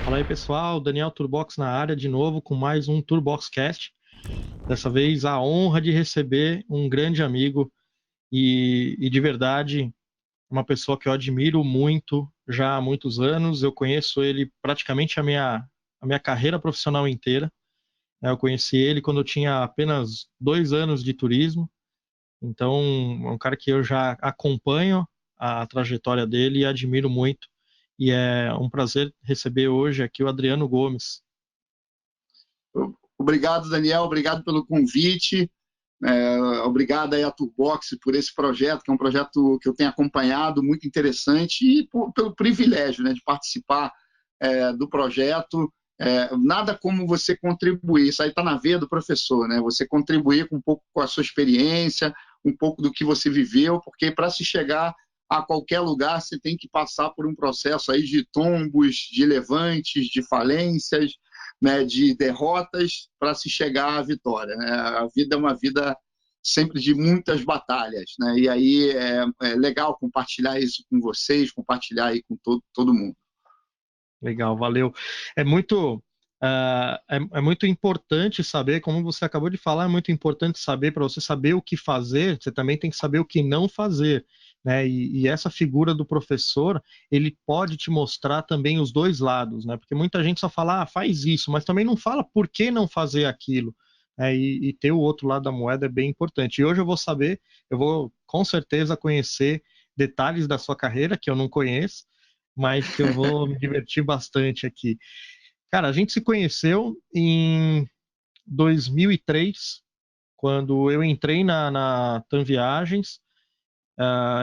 Fala aí, pessoal. Daniel Turbox na área de novo com mais um Turboxcast. Dessa vez a honra de receber um grande amigo e de verdade uma pessoa que eu admiro muito já há muitos anos. Eu conheço ele praticamente a minha carreira profissional inteira. Eu conheci ele quando eu tinha apenas 2 anos de turismo. Então, é um cara que eu já acompanho a trajetória dele e admiro muito. E é um prazer receber hoje aqui o Adriano Gomes. Obrigado, Daniel, obrigado pelo convite, obrigado aí à Turbox por esse projeto, que é um projeto que eu tenho acompanhado, muito interessante, e pelo privilégio, né, de participar do projeto. Nada como você contribuir, isso aí está na veia do professor, né? Você contribuir com um pouco com a sua experiência, um pouco do que você viveu, porque para se chegar a qualquer lugar, você tem que passar por um processo aí de tombos, de levantes, de falências, né, de derrotas para se chegar à vitória, né? A vida é uma vida sempre de muitas batalhas, né? E aí é legal compartilhar isso com vocês, compartilhar aí com todo mundo. Legal, valeu. É muito, é muito importante saber, como você acabou de falar, é muito importante saber, para você saber o que fazer, você também tem que saber o que não fazer, né? E essa figura do professor, ele pode te mostrar também os dois lados, né? Porque muita gente só fala, faz isso, mas também não fala por que não fazer aquilo. Né? E ter o outro lado da moeda é bem importante. E hoje eu vou saber, eu vou com certeza conhecer detalhes da sua carreira que eu não conheço, mas que eu vou me divertir bastante aqui. Cara, a gente se conheceu em 2003, quando eu entrei na TAM Viagens.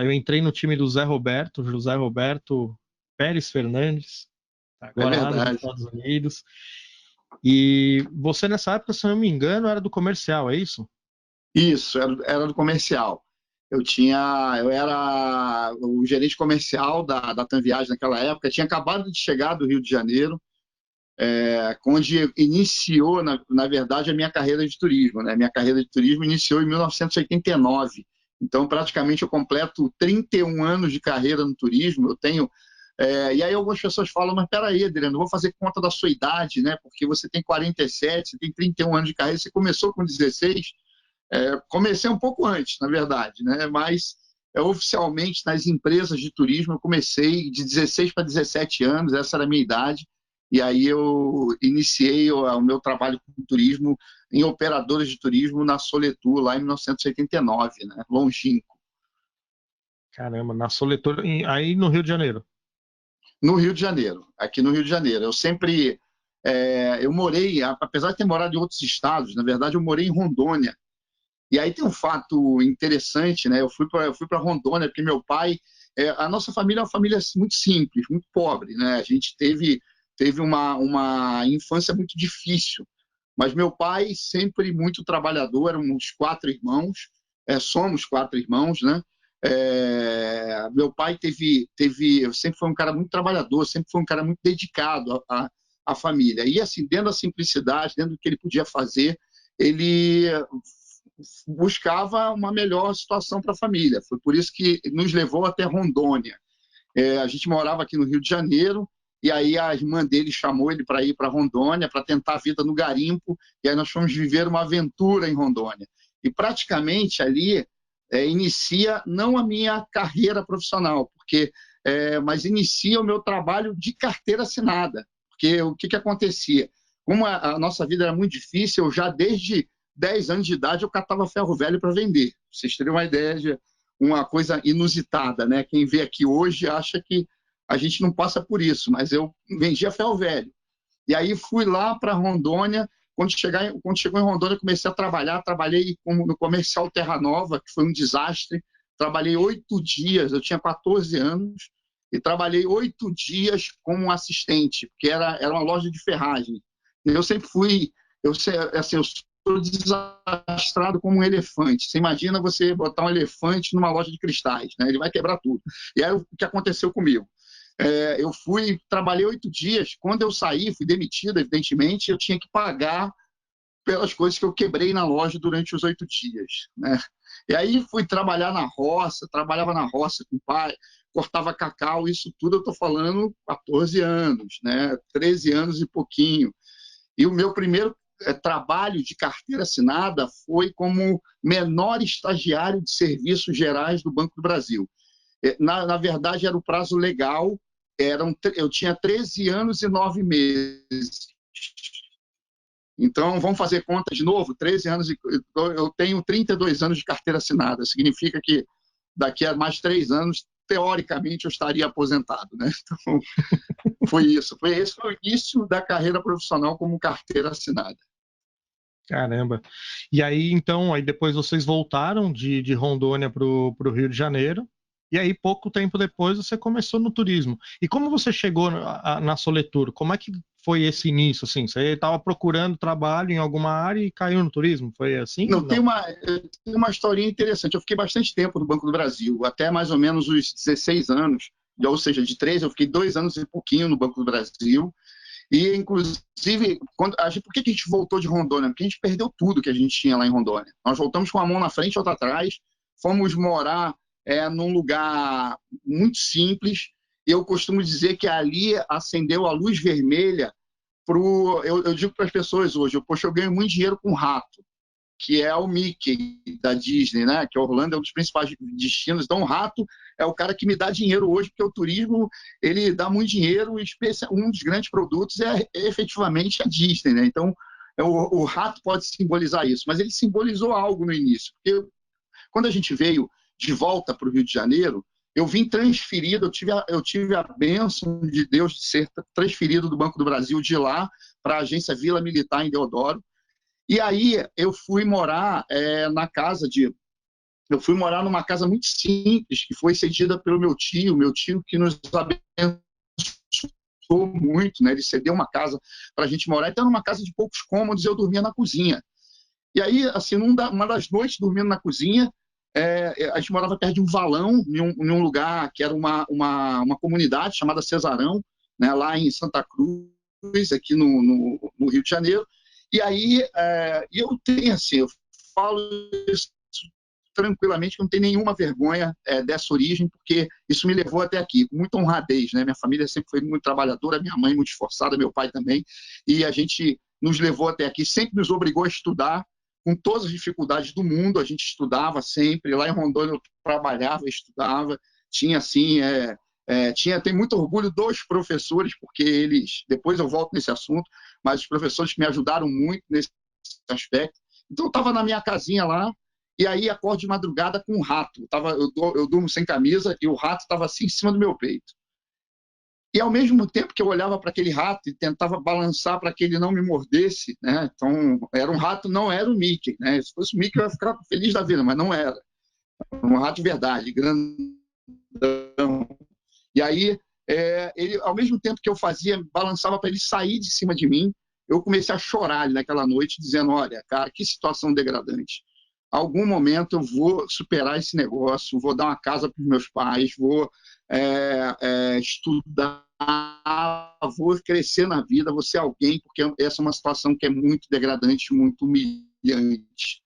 Eu entrei no time do José Roberto Pérez Fernandes, É agora lá nos verdade. Estados Unidos. E você, nessa época, se eu não me engano, era do comercial, é isso? Isso, era do comercial. Eu era o gerente comercial da TAM Viagem naquela época, tinha acabado de chegar do Rio de Janeiro, onde iniciou, na verdade, a minha carreira de turismo. Né? Minha carreira de turismo iniciou em 1989. Então, praticamente, eu completo 31 anos de carreira no turismo. Eu tenho. E aí algumas pessoas falam, mas peraí, Adriano, eu vou fazer conta da sua idade, né? Porque você tem 47, você tem 31 anos de carreira, você começou com 16. Comecei um pouco antes, na verdade, né? Mas oficialmente nas empresas de turismo eu comecei de 16 para 17 anos, essa era a minha idade, e aí eu iniciei o meu trabalho com turismo em operadoras de turismo na Soletur, lá em 1989, né? Longínquo. Caramba, na Soletor, aí no Rio de Janeiro. No Rio de Janeiro, aqui no Rio de Janeiro. Eu morei, apesar de ter morado em outros estados, na verdade eu morei em Rondônia. E aí tem um fato interessante, né? Eu fui para Rondônia porque meu pai, a nossa família é uma família muito simples, muito pobre, né? A gente teve uma infância muito difícil, mas meu pai sempre muito trabalhador, éramos 4 irmãos, somos 4 irmãos, né? Meu pai sempre foi um cara muito trabalhador, sempre foi um cara muito dedicado à família. E assim, dentro da simplicidade, dentro do que ele podia fazer, ele buscava uma melhor situação para a família. Foi por isso que nos levou até Rondônia. A gente morava aqui no Rio de Janeiro, e aí a irmã dele chamou ele para ir para Rondônia, para tentar a vida no garimpo, e aí nós fomos viver uma aventura em Rondônia. E praticamente ali inicia não a minha carreira profissional, mas inicia o meu trabalho de carteira assinada. Porque o que acontecia? Como a nossa vida era muito difícil, eu já desde 10 anos de idade eu catava ferro velho para vender. Vocês teriam uma ideia de uma coisa inusitada, né? Quem vê aqui hoje acha que a gente não passa por isso, mas eu vendia ferro velho. E aí fui lá para Rondônia. Quando chegou em Rondônia, comecei a trabalhar. Trabalhei no comercial Terra Nova, que foi um desastre. Trabalhei 8 dias, eu tinha 14 anos, e trabalhei 8 dias como assistente, porque era uma loja de ferragem. Eu sempre fui, assim, eu sou desastrado como um elefante. Você imagina você botar um elefante numa loja de cristais, né? Ele vai quebrar tudo. E aí o que aconteceu comigo? Trabalhei 8 dias. Quando eu saí, fui demitido, evidentemente, eu tinha que pagar pelas coisas que eu quebrei na loja durante os 8 dias, né? E aí fui trabalhar na roça, trabalhava na roça com o pai, cortava cacau, isso tudo eu estou falando 14 anos, né? 13 anos e pouquinho. E o meu primeiro trabalho de carteira assinada foi como menor estagiário de serviços gerais do Banco do Brasil. Na verdade, era o prazo legal, eu tinha 13 anos e 9 meses. Então, vamos fazer conta de novo? 13 anos, eu tenho 32 anos de carteira assinada, significa que daqui a mais 3 anos, teoricamente, eu estaria aposentado, né? Então, foi isso. Esse foi o início da carreira profissional como carteira assinada. Caramba. E aí, então, aí depois vocês voltaram de Rondônia para o Rio de Janeiro, e aí pouco tempo depois você começou no turismo. E como você chegou na Soletur? Como é que foi esse início, assim? Você estava procurando trabalho em alguma área e caiu no turismo? Foi assim? Não, tem uma historinha interessante. Eu fiquei bastante tempo no Banco do Brasil, até mais ou menos os 16 anos, ou seja, de 13, eu fiquei 2 anos e pouquinho no Banco do Brasil. E, inclusive, por que a gente voltou de Rondônia? Porque a gente perdeu tudo que a gente tinha lá em Rondônia. Nós voltamos com a mão na frente e outra atrás, fomos morar num lugar muito simples. Eu costumo dizer que ali acendeu a luz vermelha. Eu digo para as pessoas hoje, poxa, eu ganho muito dinheiro com rato, que é o Mickey da Disney, né? Que Orlando é um dos principais destinos. Então, o rato é o cara que me dá dinheiro hoje, porque o turismo ele dá muito dinheiro. Um dos grandes produtos é efetivamente a Disney, né? Então, o rato pode simbolizar isso, mas ele simbolizou algo no início. Porque quando a gente veio de volta para o Rio de Janeiro, eu vim transferido, eu tive a bênção de Deus de ser transferido do Banco do Brasil de lá para a agência Vila Militar em Deodoro. E aí eu fui morar eu fui morar numa casa muito simples, que foi cedida pelo meu tio que nos abençoou muito, né? Ele cedeu uma casa para a gente morar, então era uma casa de poucos cômodos, eu dormia na cozinha. E aí, assim, uma das noites dormindo na cozinha, a gente morava perto de um valão, em um lugar que era uma comunidade chamada Cesarão, né? Lá em Santa Cruz, aqui no Rio de Janeiro. E aí, eu tenho assim, eu falo isso tranquilamente, que não tem nenhuma vergonha dessa origem, porque isso me levou até aqui, com muita honradez, né? Minha família sempre foi muito trabalhadora, minha mãe muito esforçada, meu pai também, e a gente nos levou até aqui, sempre nos obrigou a estudar, com todas as dificuldades do mundo, a gente estudava sempre, lá em Rondônia eu trabalhava, estudava, tinha assim... tem muito orgulho dos professores, porque eles, depois eu volto nesse assunto, mas os professores que me ajudaram muito nesse aspecto. Então, eu estava na minha casinha lá, e aí acordo de madrugada com um rato. Eu durmo sem camisa e o rato estava assim em cima do meu peito. E, ao mesmo tempo que eu olhava para aquele rato e tentava balançar para que ele não me mordesse, né? Então, era um rato, não era o Mickey, né? Se fosse o Mickey, eu ia ficar feliz da vida, mas não era. Era um rato de verdade, grandão. E aí, ele, ao mesmo tempo que eu balançava para ele sair de cima de mim, eu comecei a chorar ali naquela noite, dizendo, olha, cara, que situação degradante. Algum momento eu vou superar esse negócio, vou dar uma casa para os meus pais, vou estudar, vou crescer na vida, vou ser alguém, porque essa é uma situação que é muito degradante, muito humilhante,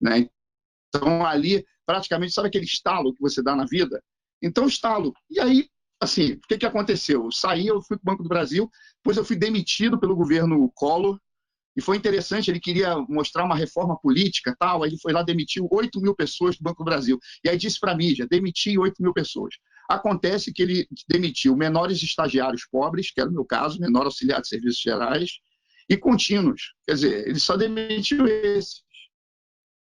né? Então, ali, praticamente, sabe aquele estalo que você dá na vida? Então, estalo. E aí, assim, o que aconteceu? Eu saí, eu fui para o Banco do Brasil, depois eu fui demitido pelo governo Collor, e foi interessante, ele queria mostrar uma reforma política, tal, aí ele foi lá, demitiu 8 mil pessoas do Banco do Brasil. E aí disse para a mídia, demiti 8 mil pessoas. Acontece que ele demitiu menores estagiários pobres, que era o meu caso, menor auxiliar de serviços gerais, e contínuos. Quer dizer, ele só demitiu esses.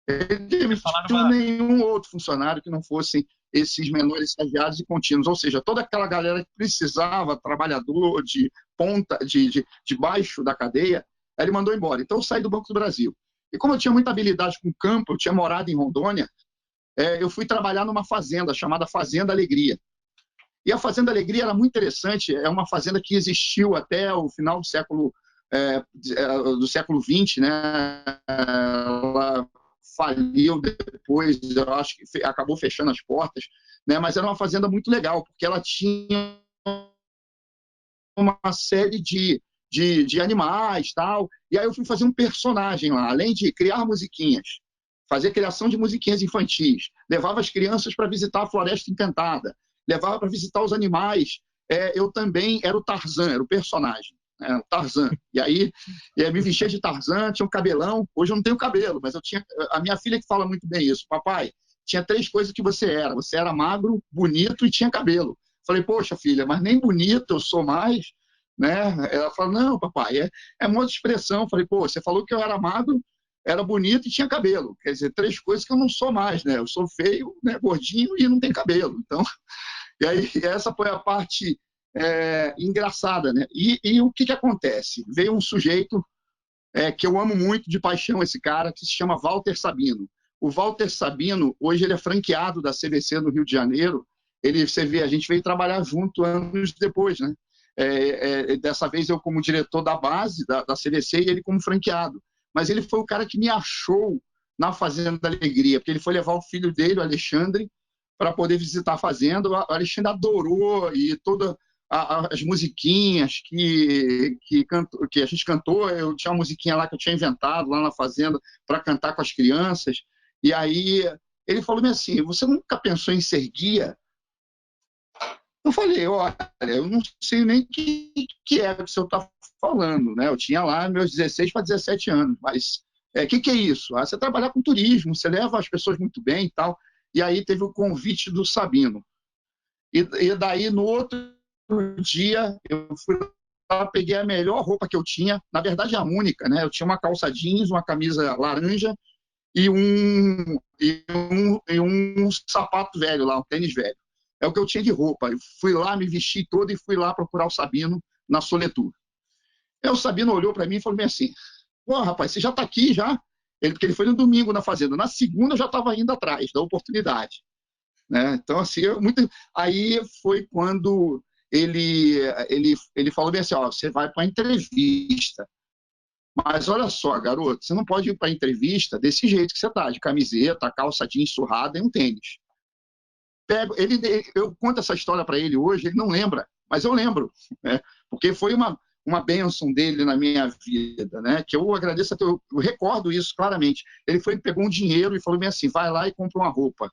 Ele demitiu nenhum outro funcionário que não fossem esses menores estagiários e contínuos, ou seja, toda aquela galera que precisava, trabalhador de ponta, de baixo da cadeia, ele mandou embora. Então eu saí do Banco do Brasil. E como eu tinha muita habilidade com o campo, eu tinha morado em Rondônia, eu fui trabalhar numa fazenda chamada Fazenda Alegria. E a Fazenda Alegria era muito interessante, é uma fazenda que existiu até o final do século XX, né? Ela faliu depois, eu acho que acabou fechando as portas, né? Mas era uma fazenda muito legal, porque ela tinha uma série de animais, tal. E aí eu fui fazer um personagem lá, além de criar musiquinhas, fazer criação de musiquinhas infantis, levava as crianças para visitar a Floresta Encantada. levava para visitar os animais. Eu também era o Tarzan, era o personagem, né? O Tarzan. E aí me vestia de Tarzan, tinha um cabelão. Hoje eu não tenho cabelo, mas eu tinha. A minha filha que fala muito bem isso. Papai, tinha 3 coisas que você era. Você era magro, bonito e tinha cabelo. Falei, poxa, filha, mas nem bonito eu sou mais, né? Ela falou, não, papai, é uma outra expressão. Falei, pô, você falou que eu era magro, era bonito e tinha cabelo. Quer dizer, 3 coisas que eu não sou mais, né? Eu sou feio, né, gordinho e não tenho cabelo. Então, e aí essa foi a parte engraçada, né? E o que acontece? Veio um sujeito que eu amo muito de paixão, esse cara, que se chama Walter Sabino. O Walter Sabino, hoje ele é franqueado da CVC no Rio de Janeiro. Você vê, a gente veio trabalhar junto anos depois, né? Dessa vez eu como diretor da base da CVC e ele como franqueado. Mas ele foi o cara que me achou na Fazenda da Alegria, porque ele foi levar o filho dele, o Alexandre, para poder visitar a fazenda. O Alexandre adorou e todas as musiquinhas que a gente cantou. Eu tinha uma musiquinha lá que eu tinha inventado lá na fazenda para cantar com as crianças. E aí ele falou assim, você nunca pensou em ser guia? Eu falei, olha, eu não sei nem o que é que o senhor está falando, né? Eu tinha lá meus 16 para 17 anos, mas que é isso? Você trabalhar com turismo, você leva as pessoas muito bem e tal. E aí teve o convite do Sabino. E daí, no outro dia, eu fui lá, peguei a melhor roupa que eu tinha, na verdade a única, né? Eu tinha uma calça jeans, uma camisa laranja e um sapato velho lá, um tênis velho. É o que eu tinha de roupa. Eu fui lá, me vesti todo e fui lá procurar o Sabino na Soletur. Aí o Sabino olhou para mim e falou bem assim, pô, rapaz, você já está aqui já? Porque ele foi no domingo na fazenda. Na segunda eu já estava indo atrás da oportunidade, né? Então, assim, aí foi quando ele falou bem assim, ó, você vai para a entrevista. Mas olha só, garoto, você não pode ir para a entrevista desse jeito que você está, de camiseta, calça jeans surrada e um tênis. Eu conto essa história para ele hoje, ele não lembra, mas eu lembro, né? Porque foi uma bênção dele na minha vida, né? Que eu agradeço, eu recordo isso claramente. Ele pegou um dinheiro e falou bem assim, vai lá e compra uma roupa.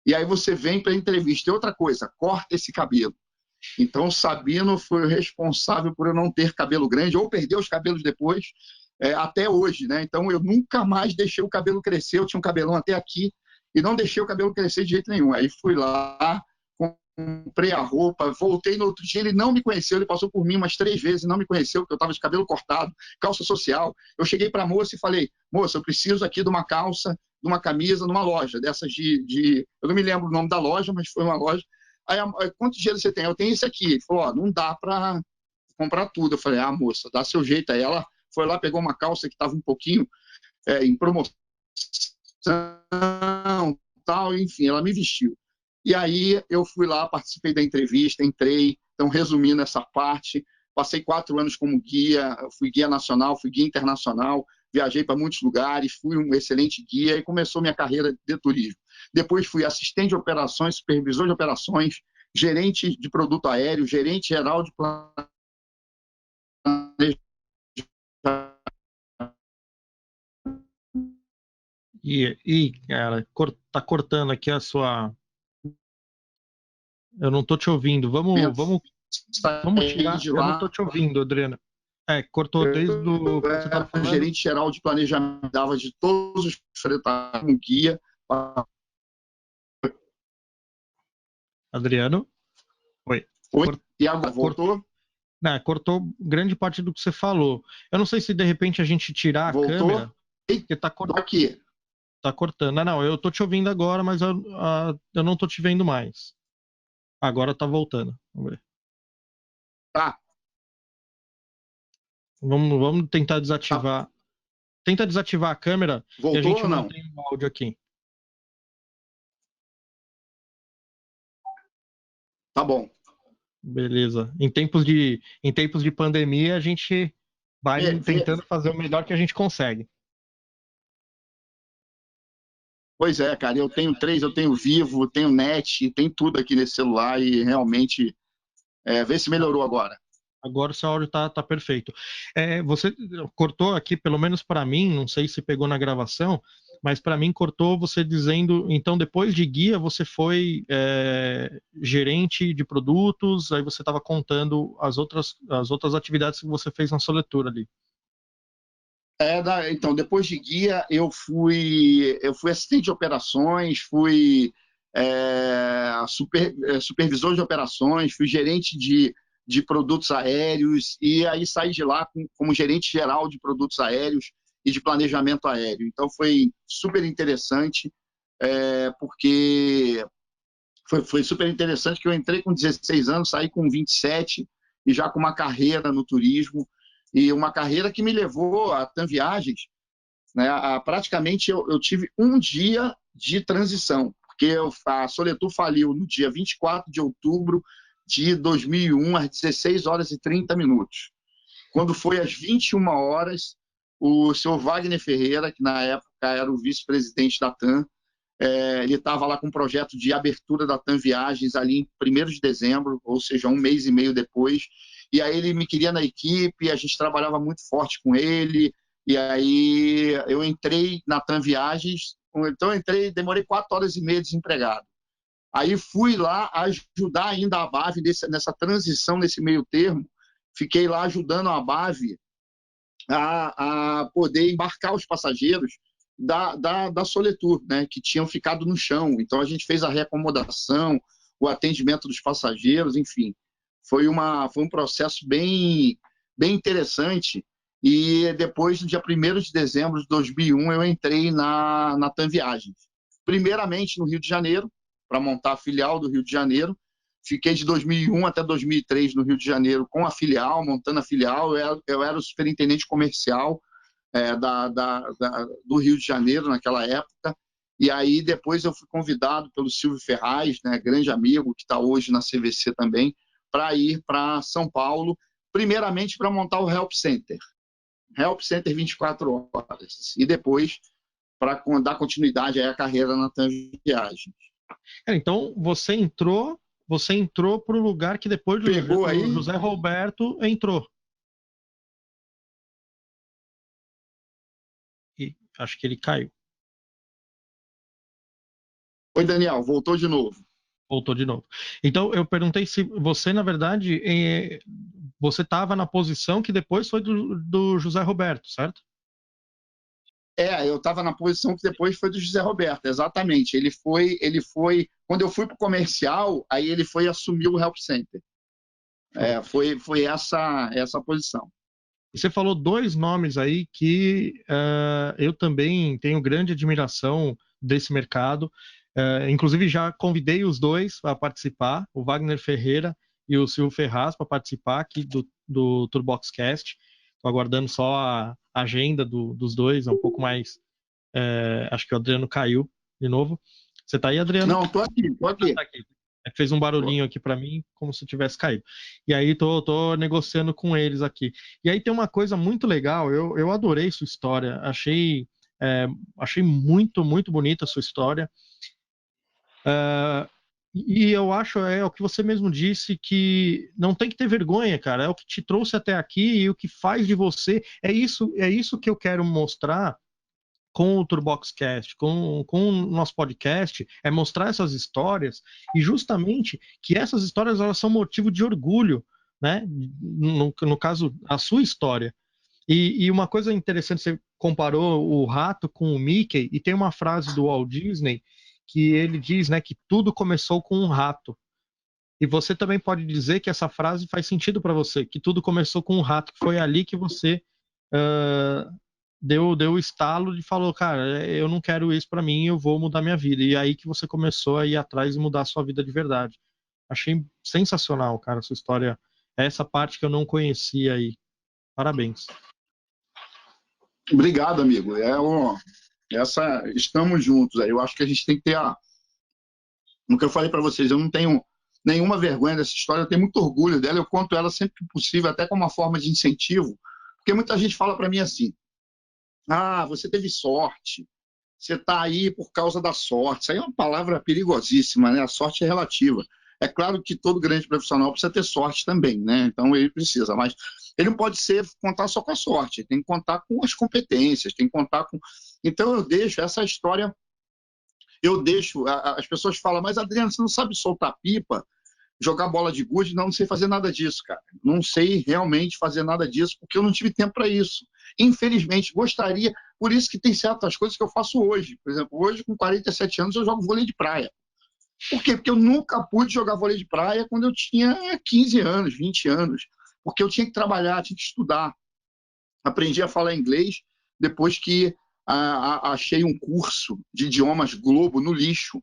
E aí você vem para a entrevista. E outra coisa, corta esse cabelo. Então, o Sabino foi o responsável por eu não ter cabelo grande, ou perder os cabelos depois, até hoje, né? Então, eu nunca mais deixei o cabelo crescer. Eu tinha um cabelão até aqui e não deixei o cabelo crescer de jeito nenhum. Aí fui lá, comprei a roupa, voltei no outro dia, ele não me conheceu, ele passou por mim umas 3 vezes, não me conheceu, porque eu estava de cabelo cortado, calça social. Eu cheguei para a moça e falei, moça, eu preciso aqui de uma calça, de uma camisa, numa loja, dessas eu não me lembro o nome da loja, mas foi uma loja. Aí, quantos dinheiro você tem? Eu tenho esse aqui. Ele falou, não dá para comprar tudo. Eu falei, moça, dá seu jeito. Aí ela foi lá, pegou uma calça que estava um pouquinho em promoção, tal, enfim, ela me vestiu. E aí eu fui lá, participei da entrevista, entrei. Então, resumindo essa parte, passei 4 anos como guia, fui guia nacional, fui guia internacional, viajei para muitos lugares, fui um excelente guia e começou minha carreira de turismo. Depois fui assistente de operações, supervisor de operações, gerente de produto aéreo, gerente geral de planejamento. Cara, tá cortando aqui a sua. Eu não tô te ouvindo. Vamos tirar. De Eu não tô lá, te ouvindo, Adriana. Cortou desde o que você estava falando. Gerente geral de planejamento, dava de todos os fretados como guia. Adriano? Oi. Oi? E agora, voltou? Cortou grande parte do que você falou. Eu não sei se de repente a gente tirar a câmera. Porque tá cortando. Aqui. Tá cortando. Não, eu tô te ouvindo agora, mas eu não tô te vendo mais. Agora tá voltando. Vamos ver. Tá. Vamos tentar desativar. Tenta desativar a câmera. Voltou e a gente ou não? mantém o áudio aqui. Tá bom. Beleza. Em tempos de pandemia, a gente vai tentando fazer o melhor que a gente consegue. Pois é, cara, eu tenho 3, eu tenho Vivo, tenho Net, tem tudo aqui nesse celular e realmente vê se melhorou agora. Agora o seu áudio tá perfeito. Você cortou aqui, pelo menos para mim, não sei se pegou na gravação, mas para mim cortou você dizendo, então depois de guia você foi gerente de produtos, aí você estava contando as outras atividades que você fez na Soletura ali. Então, depois de guia, eu fui assistente de operações, fui supervisor de operações, fui gerente de produtos aéreos, e aí saí de lá como gerente geral de produtos aéreos e de planejamento aéreo. Então, foi super interessante, porque foi super interessante que eu entrei com 16 anos, saí com 27 e já com uma carreira no turismo, e uma carreira que me levou a TAM Viagens, né? Praticamente eu tive um dia de transição, porque a Soletur faliu no dia 24 de outubro de 2001, às 16 horas e 30 minutos. Quando foi às 21 horas, o senhor Wagner Ferreira, que na época era o vice-presidente da TAM, ele estava lá com um projeto de abertura da TAM Viagens ali em 1º de dezembro, ou seja, um mês e meio depois, e aí ele me queria na equipe, a gente trabalhava muito forte com ele, e aí eu entrei na TAM Viagens, então eu entrei, demorei 4 horas e meia desempregado. Aí fui lá ajudar ainda a BAV nessa transição, nesse meio termo, fiquei lá ajudando a BAV a poder embarcar os passageiros da Soletur, né, que tinham ficado no chão. Então, a gente fez a reacomodação, o atendimento dos passageiros, enfim. Foi um processo bem, bem interessante. E depois, no dia 1º de dezembro de 2001, eu entrei na TAM Viagens. Primeiramente no Rio de Janeiro, para montar a filial do Rio de Janeiro. Fiquei de 2001 até 2003 no Rio de Janeiro com a filial, montando a filial. Eu era o superintendente comercial do Rio de Janeiro naquela época. E aí depois eu fui convidado pelo Silvio Ferraz, né, grande amigo, que está hoje na CVC também, para ir para São Paulo, primeiramente para montar o Help Center. Help Center 24 horas. E depois para dar continuidade à carreira na TAM Viagens. Então, você entrou para o lugar que depois do José Roberto entrou. E acho que ele caiu. Oi, Daniel, voltou de novo. Voltou de novo. Então, eu perguntei se você, na verdade, você estava na posição que depois foi do José Roberto, certo? Eu estava na posição que depois foi do José Roberto, exatamente. Ele foi quando eu fui para o comercial, aí ele foi assumir o Help Center. Foi essa posição. Você falou 2 nomes aí que eu também tenho grande admiração desse mercado. Inclusive, já convidei os 2 para participar, o Wagner Ferreira e o Silvio Ferraz, para participar aqui do Turboxcast. Estou aguardando só a agenda dos 2, é um pouco mais. Acho que o Adriano caiu de novo. Você está aí, Adriano? Não, estou aqui. Tá aqui. Fez um barulhinho aqui para mim, como se tivesse caído. E aí tô negociando com eles aqui. E aí tem uma coisa muito legal, eu adorei sua história, achei muito, muito bonita a sua história. E eu acho, o que você mesmo disse, que não tem que ter vergonha, cara. É o que te trouxe até aqui e o que faz de você. É isso que eu quero mostrar com o Turboxcast, com o nosso podcast, é mostrar essas histórias e justamente que essas histórias elas são motivo de orgulho, né? No caso, a sua história. E uma coisa interessante, você comparou o rato com o Mickey, e tem uma frase do Walt Disney que ele diz, né, que tudo começou com um rato. E você também pode dizer que essa frase faz sentido para você, que tudo começou com um rato, que foi ali que você deu o estalo e falou, cara, eu não quero isso para mim, eu vou mudar minha vida. E aí que você começou a ir atrás e mudar a sua vida de verdade. Achei sensacional, cara, a sua história. Essa parte que eu não conhecia aí. Parabéns. Obrigado, amigo. Estamos juntos. Eu acho que a gente tem que ter no que eu falei para vocês, eu não tenho nenhuma vergonha dessa história, eu tenho muito orgulho dela, eu conto ela sempre que possível, até como uma forma de incentivo, porque muita gente fala para mim assim, você teve sorte, você está aí por causa da sorte. Isso aí é uma palavra perigosíssima, né? A sorte é relativa. É claro que todo grande profissional precisa ter sorte também, né? Então ele precisa, mas ele não pode contar só com a sorte, ele tem que contar com as competências, tem que contar com. Então eu deixo essa história, as pessoas falam, mas Adriano, você não sabe soltar pipa, jogar bola de gude? Não, não sei fazer nada disso, cara. Não sei realmente fazer nada disso, porque eu não tive tempo para isso. Infelizmente, gostaria, por isso que tem certas coisas que eu faço hoje. Por exemplo, hoje, com 47 anos, eu jogo vôlei de praia. Por quê? Porque eu nunca pude jogar vôlei de praia quando eu tinha 15 anos, 20 anos. Porque eu tinha que trabalhar, tinha que estudar. Aprendi a falar inglês depois que achei um curso de idiomas Globo no lixo.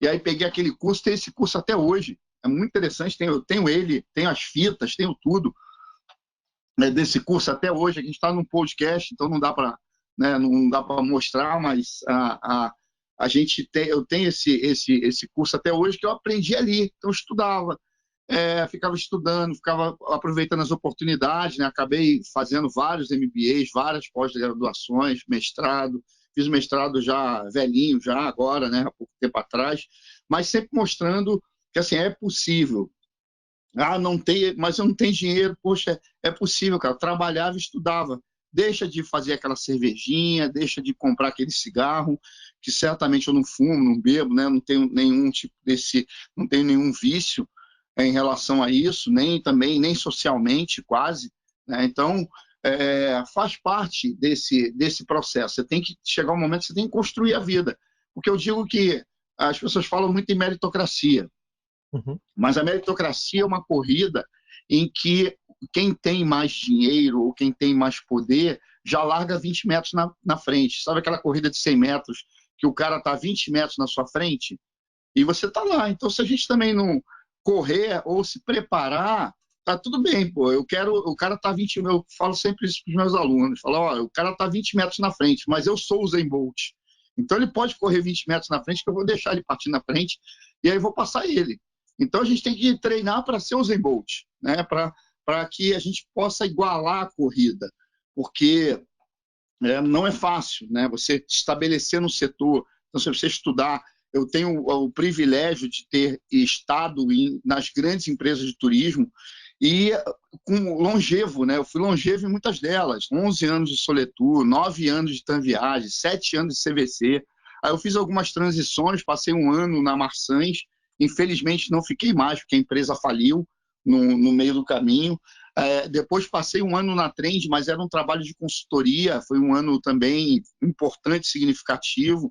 E aí peguei aquele curso, tem esse curso até hoje. É muito interessante, eu tenho ele, tenho as fitas, tenho tudo, né, desse curso até hoje. A gente está num podcast, então não dá para, né, não dá para mostrar, mas eu tenho esse curso até hoje que eu aprendi ali. Então eu estudava, ficava estudando, ficava aproveitando as oportunidades, né? Acabei fazendo vários MBAs, várias pós-graduações, mestrado. Fiz mestrado já velhinho, já agora, né? Há pouco tempo atrás, mas sempre mostrando que assim, é possível. Ah, não tem, mas eu não tenho dinheiro. Poxa, é possível, cara. Eu trabalhava e estudava. Deixa de fazer aquela cervejinha, deixa de comprar aquele cigarro, que certamente eu não fumo, não bebo, né? Não tenho nenhum tipo não tenho nenhum vício em relação a isso, nem socialmente, quase, né? Então, faz parte desse processo. Você tem que chegar um momento que você tem que construir a vida. Porque eu digo que as pessoas falam muito em meritocracia. Uhum. Mas a meritocracia é uma corrida em que quem tem mais dinheiro ou quem tem mais poder já larga 20 metros na frente. Sabe aquela corrida de 100 metros que o cara está 20 metros na sua frente e você está lá? Então, se a gente também não correr ou se preparar, tá tudo bem, pô. O cara tá 20, eu falo sempre isso para os meus alunos. Falo, ó, o cara tá 20 metros na frente, mas eu sou o Usain Bolt. Então ele pode correr 20 metros na frente, que eu vou deixar ele partir na frente e aí eu vou passar ele. Então a gente tem que treinar para ser o Usain Bolt, né? Para que a gente possa igualar a corrida, porque não é fácil, né? Você estabelecer no setor. Então, se você estudar, eu tenho o privilégio de ter estado nas grandes empresas de turismo e com longevo, né? Eu fui longevo em muitas delas. 11 anos de Soletur, 9 anos de Tanviage, 7 anos de CVC. Aí eu fiz algumas transições, passei um ano na Marsans. Infelizmente, não fiquei mais, porque a empresa faliu no meio do caminho. Depois passei um ano na Trend, mas era um trabalho de consultoria, foi um ano também importante, significativo.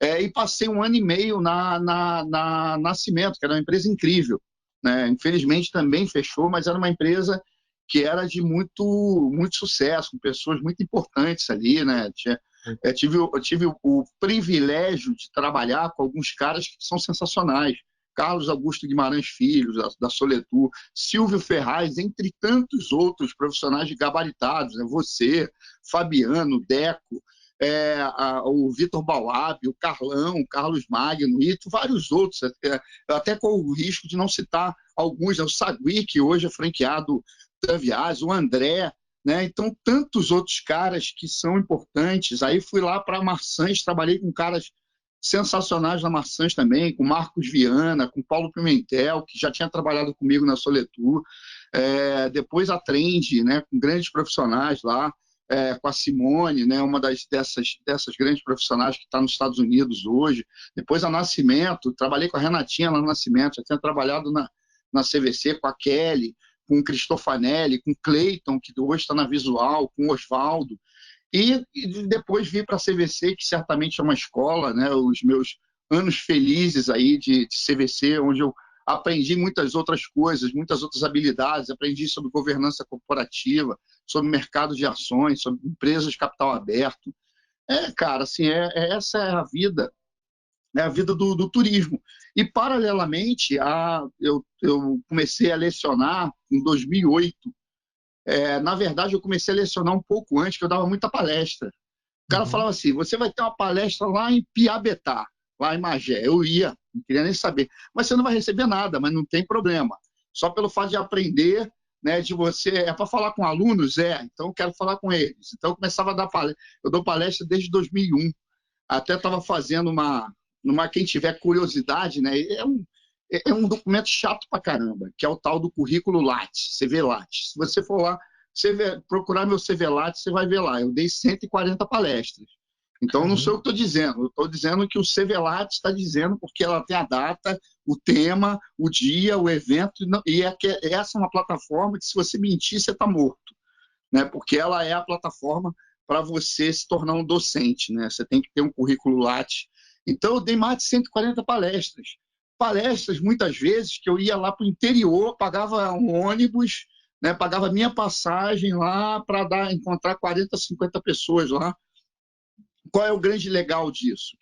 E passei um ano e meio na Nascimento, que era uma empresa incrível, né? Infelizmente também fechou, mas era uma empresa que era de muito, muito sucesso, com pessoas muito importantes ali, né? Eu tive o privilégio de trabalhar com alguns caras que são sensacionais. Carlos Augusto Guimarães Filho, da Soletur, Silvio Ferraz, entre tantos outros profissionais gabaritados, né? Você, Fabiano, Deco, o Vitor Bauab, o Carlão, o Carlos Magno e vários outros, até com o risco de não citar alguns, né? O Sagui, que hoje é franqueado Tanviage, o André, né? Então, tantos outros caras que são importantes. Aí fui lá para a Marsans, trabalhei com caras sensacionais na Marsans também, com Marcos Viana, com Paulo Pimentel, que já tinha trabalhado comigo na Soletur, depois a Trend, né, com grandes profissionais lá, com a Simone, né, uma dessas grandes profissionais que está nos Estados Unidos hoje, depois a Nascimento, trabalhei com a Renatinha lá no Nascimento, já tinha trabalhado na CVC com a Kelly, com o Cristofanelli, com o Cleiton, que hoje está na Visual, com o Osvaldo. E depois vi para a CVC, que certamente é uma escola, né? Os meus anos felizes aí de CVC, onde eu aprendi muitas outras coisas, muitas outras habilidades, aprendi sobre governança corporativa, sobre mercado de ações, sobre empresas de capital aberto. Cara, assim, essa é a vida do turismo. E, paralelamente, eu comecei a lecionar em 2008. Na verdade, eu comecei a lecionar um pouco antes, que eu dava muita palestra. O cara falava assim, você vai ter uma palestra lá em Piabetá, lá em Magé. Eu ia, não queria nem saber. Mas você não vai receber nada, mas não tem problema. Só pelo fato de aprender, né, de você... É para falar com alunos? Então eu quero falar com eles. Então eu começava a dar palestra. Eu dou palestra desde 2001. Até estava fazendo quem tiver curiosidade, né? é um documento chato pra caramba, que é o tal do currículo Lattes, CV Lattes. Se você for lá, procurar meu CV Lattes, você vai ver lá. Eu dei 140 palestras. Então, não sou eu que estou dizendo. Eu estou dizendo que o CV Lattes está dizendo porque ela tem a data, o tema, o dia, o evento. E essa é uma plataforma que, se você mentir, você está morto. Né? Porque ela é a plataforma para você se tornar um docente. Né? Você tem que ter um currículo Lattes. Então, eu dei mais de 140 palestras. Palestras, muitas vezes, que eu ia lá para o interior, pagava um ônibus, né? Pagava minha passagem lá para encontrar 40, 50 pessoas lá. Qual é o grande legal disso?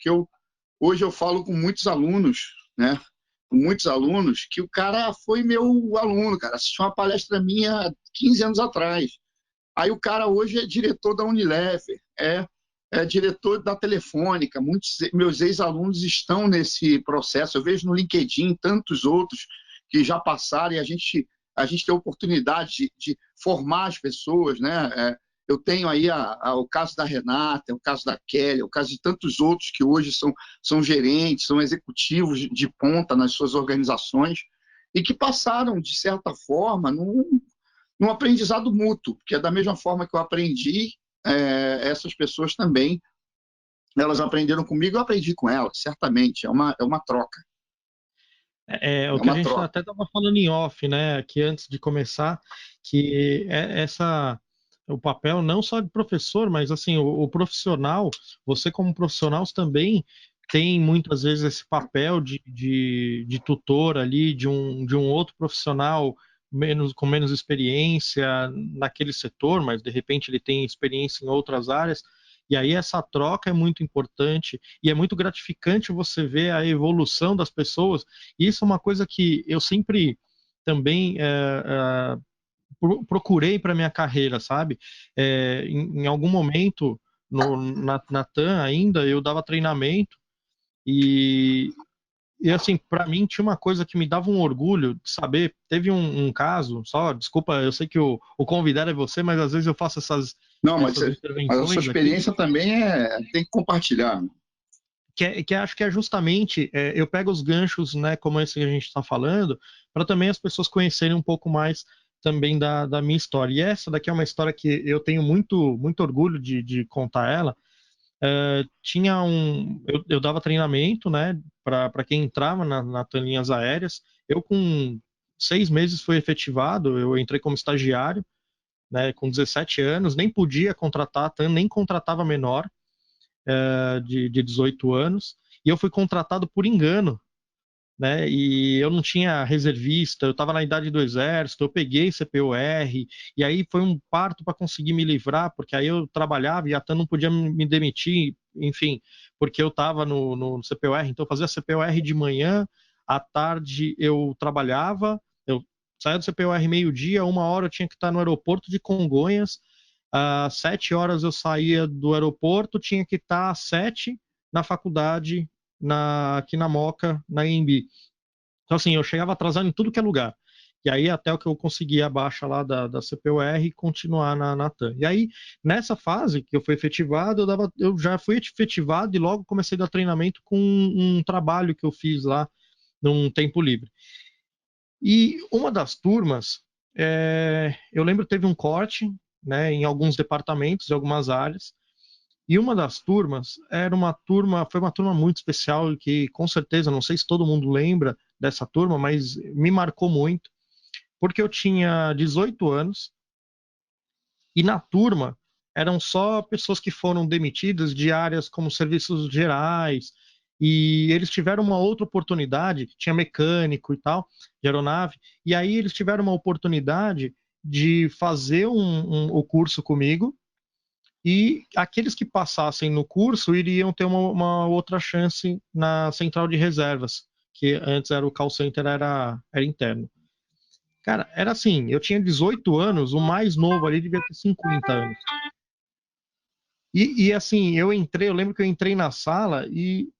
Hoje eu falo com muitos alunos, né? Com muitos alunos, que o cara foi meu aluno, cara, assistiu uma palestra minha há 15 anos atrás. Aí o cara hoje é diretor da Unilever, é diretor da Telefônica. Muitos meus ex-alunos estão nesse processo. Eu vejo no LinkedIn tantos outros que já passaram e a gente tem a oportunidade de formar as pessoas, né? Eu tenho aí o caso da Renata, o caso da Kelly, o caso de tantos outros que hoje são gerentes, são executivos de ponta nas suas organizações e que passaram, de certa forma, num aprendizado mútuo, porque é da mesma forma que eu aprendi, essas pessoas também, elas aprenderam comigo, eu aprendi com elas, certamente, é uma troca. O que a gente até estava falando em off, né, aqui antes de começar, que o papel não só de professor, mas assim, o profissional, você como profissional também tem muitas vezes esse papel de tutor ali, de um outro profissional com menos experiência naquele setor, mas de repente ele tem experiência em outras áreas. E aí essa troca é muito importante e é muito gratificante você ver a evolução das pessoas. E isso é uma coisa que eu sempre também procurei para minha carreira, sabe? Em algum momento na TAM ainda eu dava treinamento e assim, para mim tinha uma coisa que me dava um orgulho de saber. Teve um caso, só, desculpa, eu sei que o convidado é você, mas às vezes eu faço Não, mas essas a sua intervenções aqui. experiência também tem que compartilhar. Que acho que é justamente, eu pego os ganchos, né, como esse que a gente está falando, para também as pessoas conhecerem um pouco mais também da minha história. E essa daqui é uma história que eu tenho muito, muito orgulho de contar ela. Eu dava treinamento, né, para quem entrava na TAM Linhas Aéreas. Eu, com 6 meses, fui efetivado, eu entrei como estagiário, né, com 17 anos, nem podia contratar a TAM, nem contratava menor de 18 anos, e eu fui contratado por engano, né? E eu não tinha reservista, eu estava na idade do exército, eu peguei CPUR, e aí foi um parto para conseguir me livrar, porque aí eu trabalhava e a TAM não podia me demitir, enfim, porque eu estava no CPUR, então eu fazia CPUR de manhã, à tarde eu trabalhava, eu saía do CPUR meio-dia, 1 hora eu tinha que estar no aeroporto de Congonhas, às 7 horas eu saía do aeroporto, tinha que estar às 7 na faculdade, aqui na Moca, na AMB. Então, assim, eu chegava atrasado em tudo que é lugar. E aí, até o que eu conseguia a baixa lá da CPUR e continuar na TAM. E aí, nessa fase que eu fui efetivado, eu já fui efetivado e logo comecei a dar treinamento com um trabalho que eu fiz lá num tempo livre. E uma das turmas, eu lembro que teve um corte, né, em alguns departamentos, em algumas áreas, e uma das turmas foi uma turma muito especial que, com certeza, não sei se todo mundo lembra dessa turma, mas me marcou muito, porque eu tinha 18 anos e na turma eram só pessoas que foram demitidas de áreas como serviços gerais, e eles tiveram uma outra oportunidade, tinha mecânico e tal, de aeronave, e aí eles tiveram uma oportunidade de fazer o curso comigo, e aqueles que passassem no curso iriam ter uma outra chance na central de reservas, que antes era o call center, era interno. Cara, era assim, eu tinha 18 anos, o mais novo ali devia ter 50 anos. E assim, eu lembro que eu entrei na sala e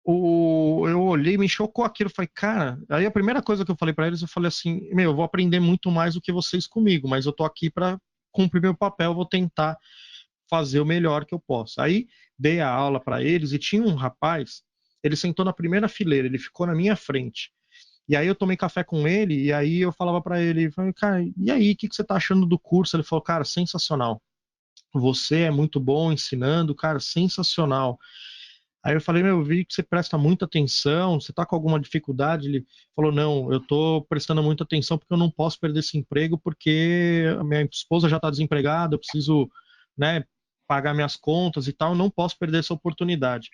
eu olhei, me chocou aquilo, eu falei, cara, aí a primeira coisa que eu falei para eles, eu falei assim, meu, eu vou aprender muito mais do que vocês comigo, mas eu tô aqui para cumprir meu papel, vou tentar fazer o melhor que eu posso. Aí dei a aula para eles e tinha um rapaz, ele sentou na primeira fileira, ele ficou na minha frente. E aí eu tomei café com ele, e aí eu falava para ele, falei, cara, e aí, o que que você tá achando do curso? Ele falou, cara, sensacional. Você é muito bom ensinando, cara, sensacional. Aí eu falei, meu, eu vi que você presta muita atenção, você tá com alguma dificuldade? Ele falou, não, eu tô prestando muita atenção porque eu não posso perder esse emprego porque a minha esposa já tá desempregada, eu preciso, né, pagar minhas contas e tal, eu não posso perder essa oportunidade.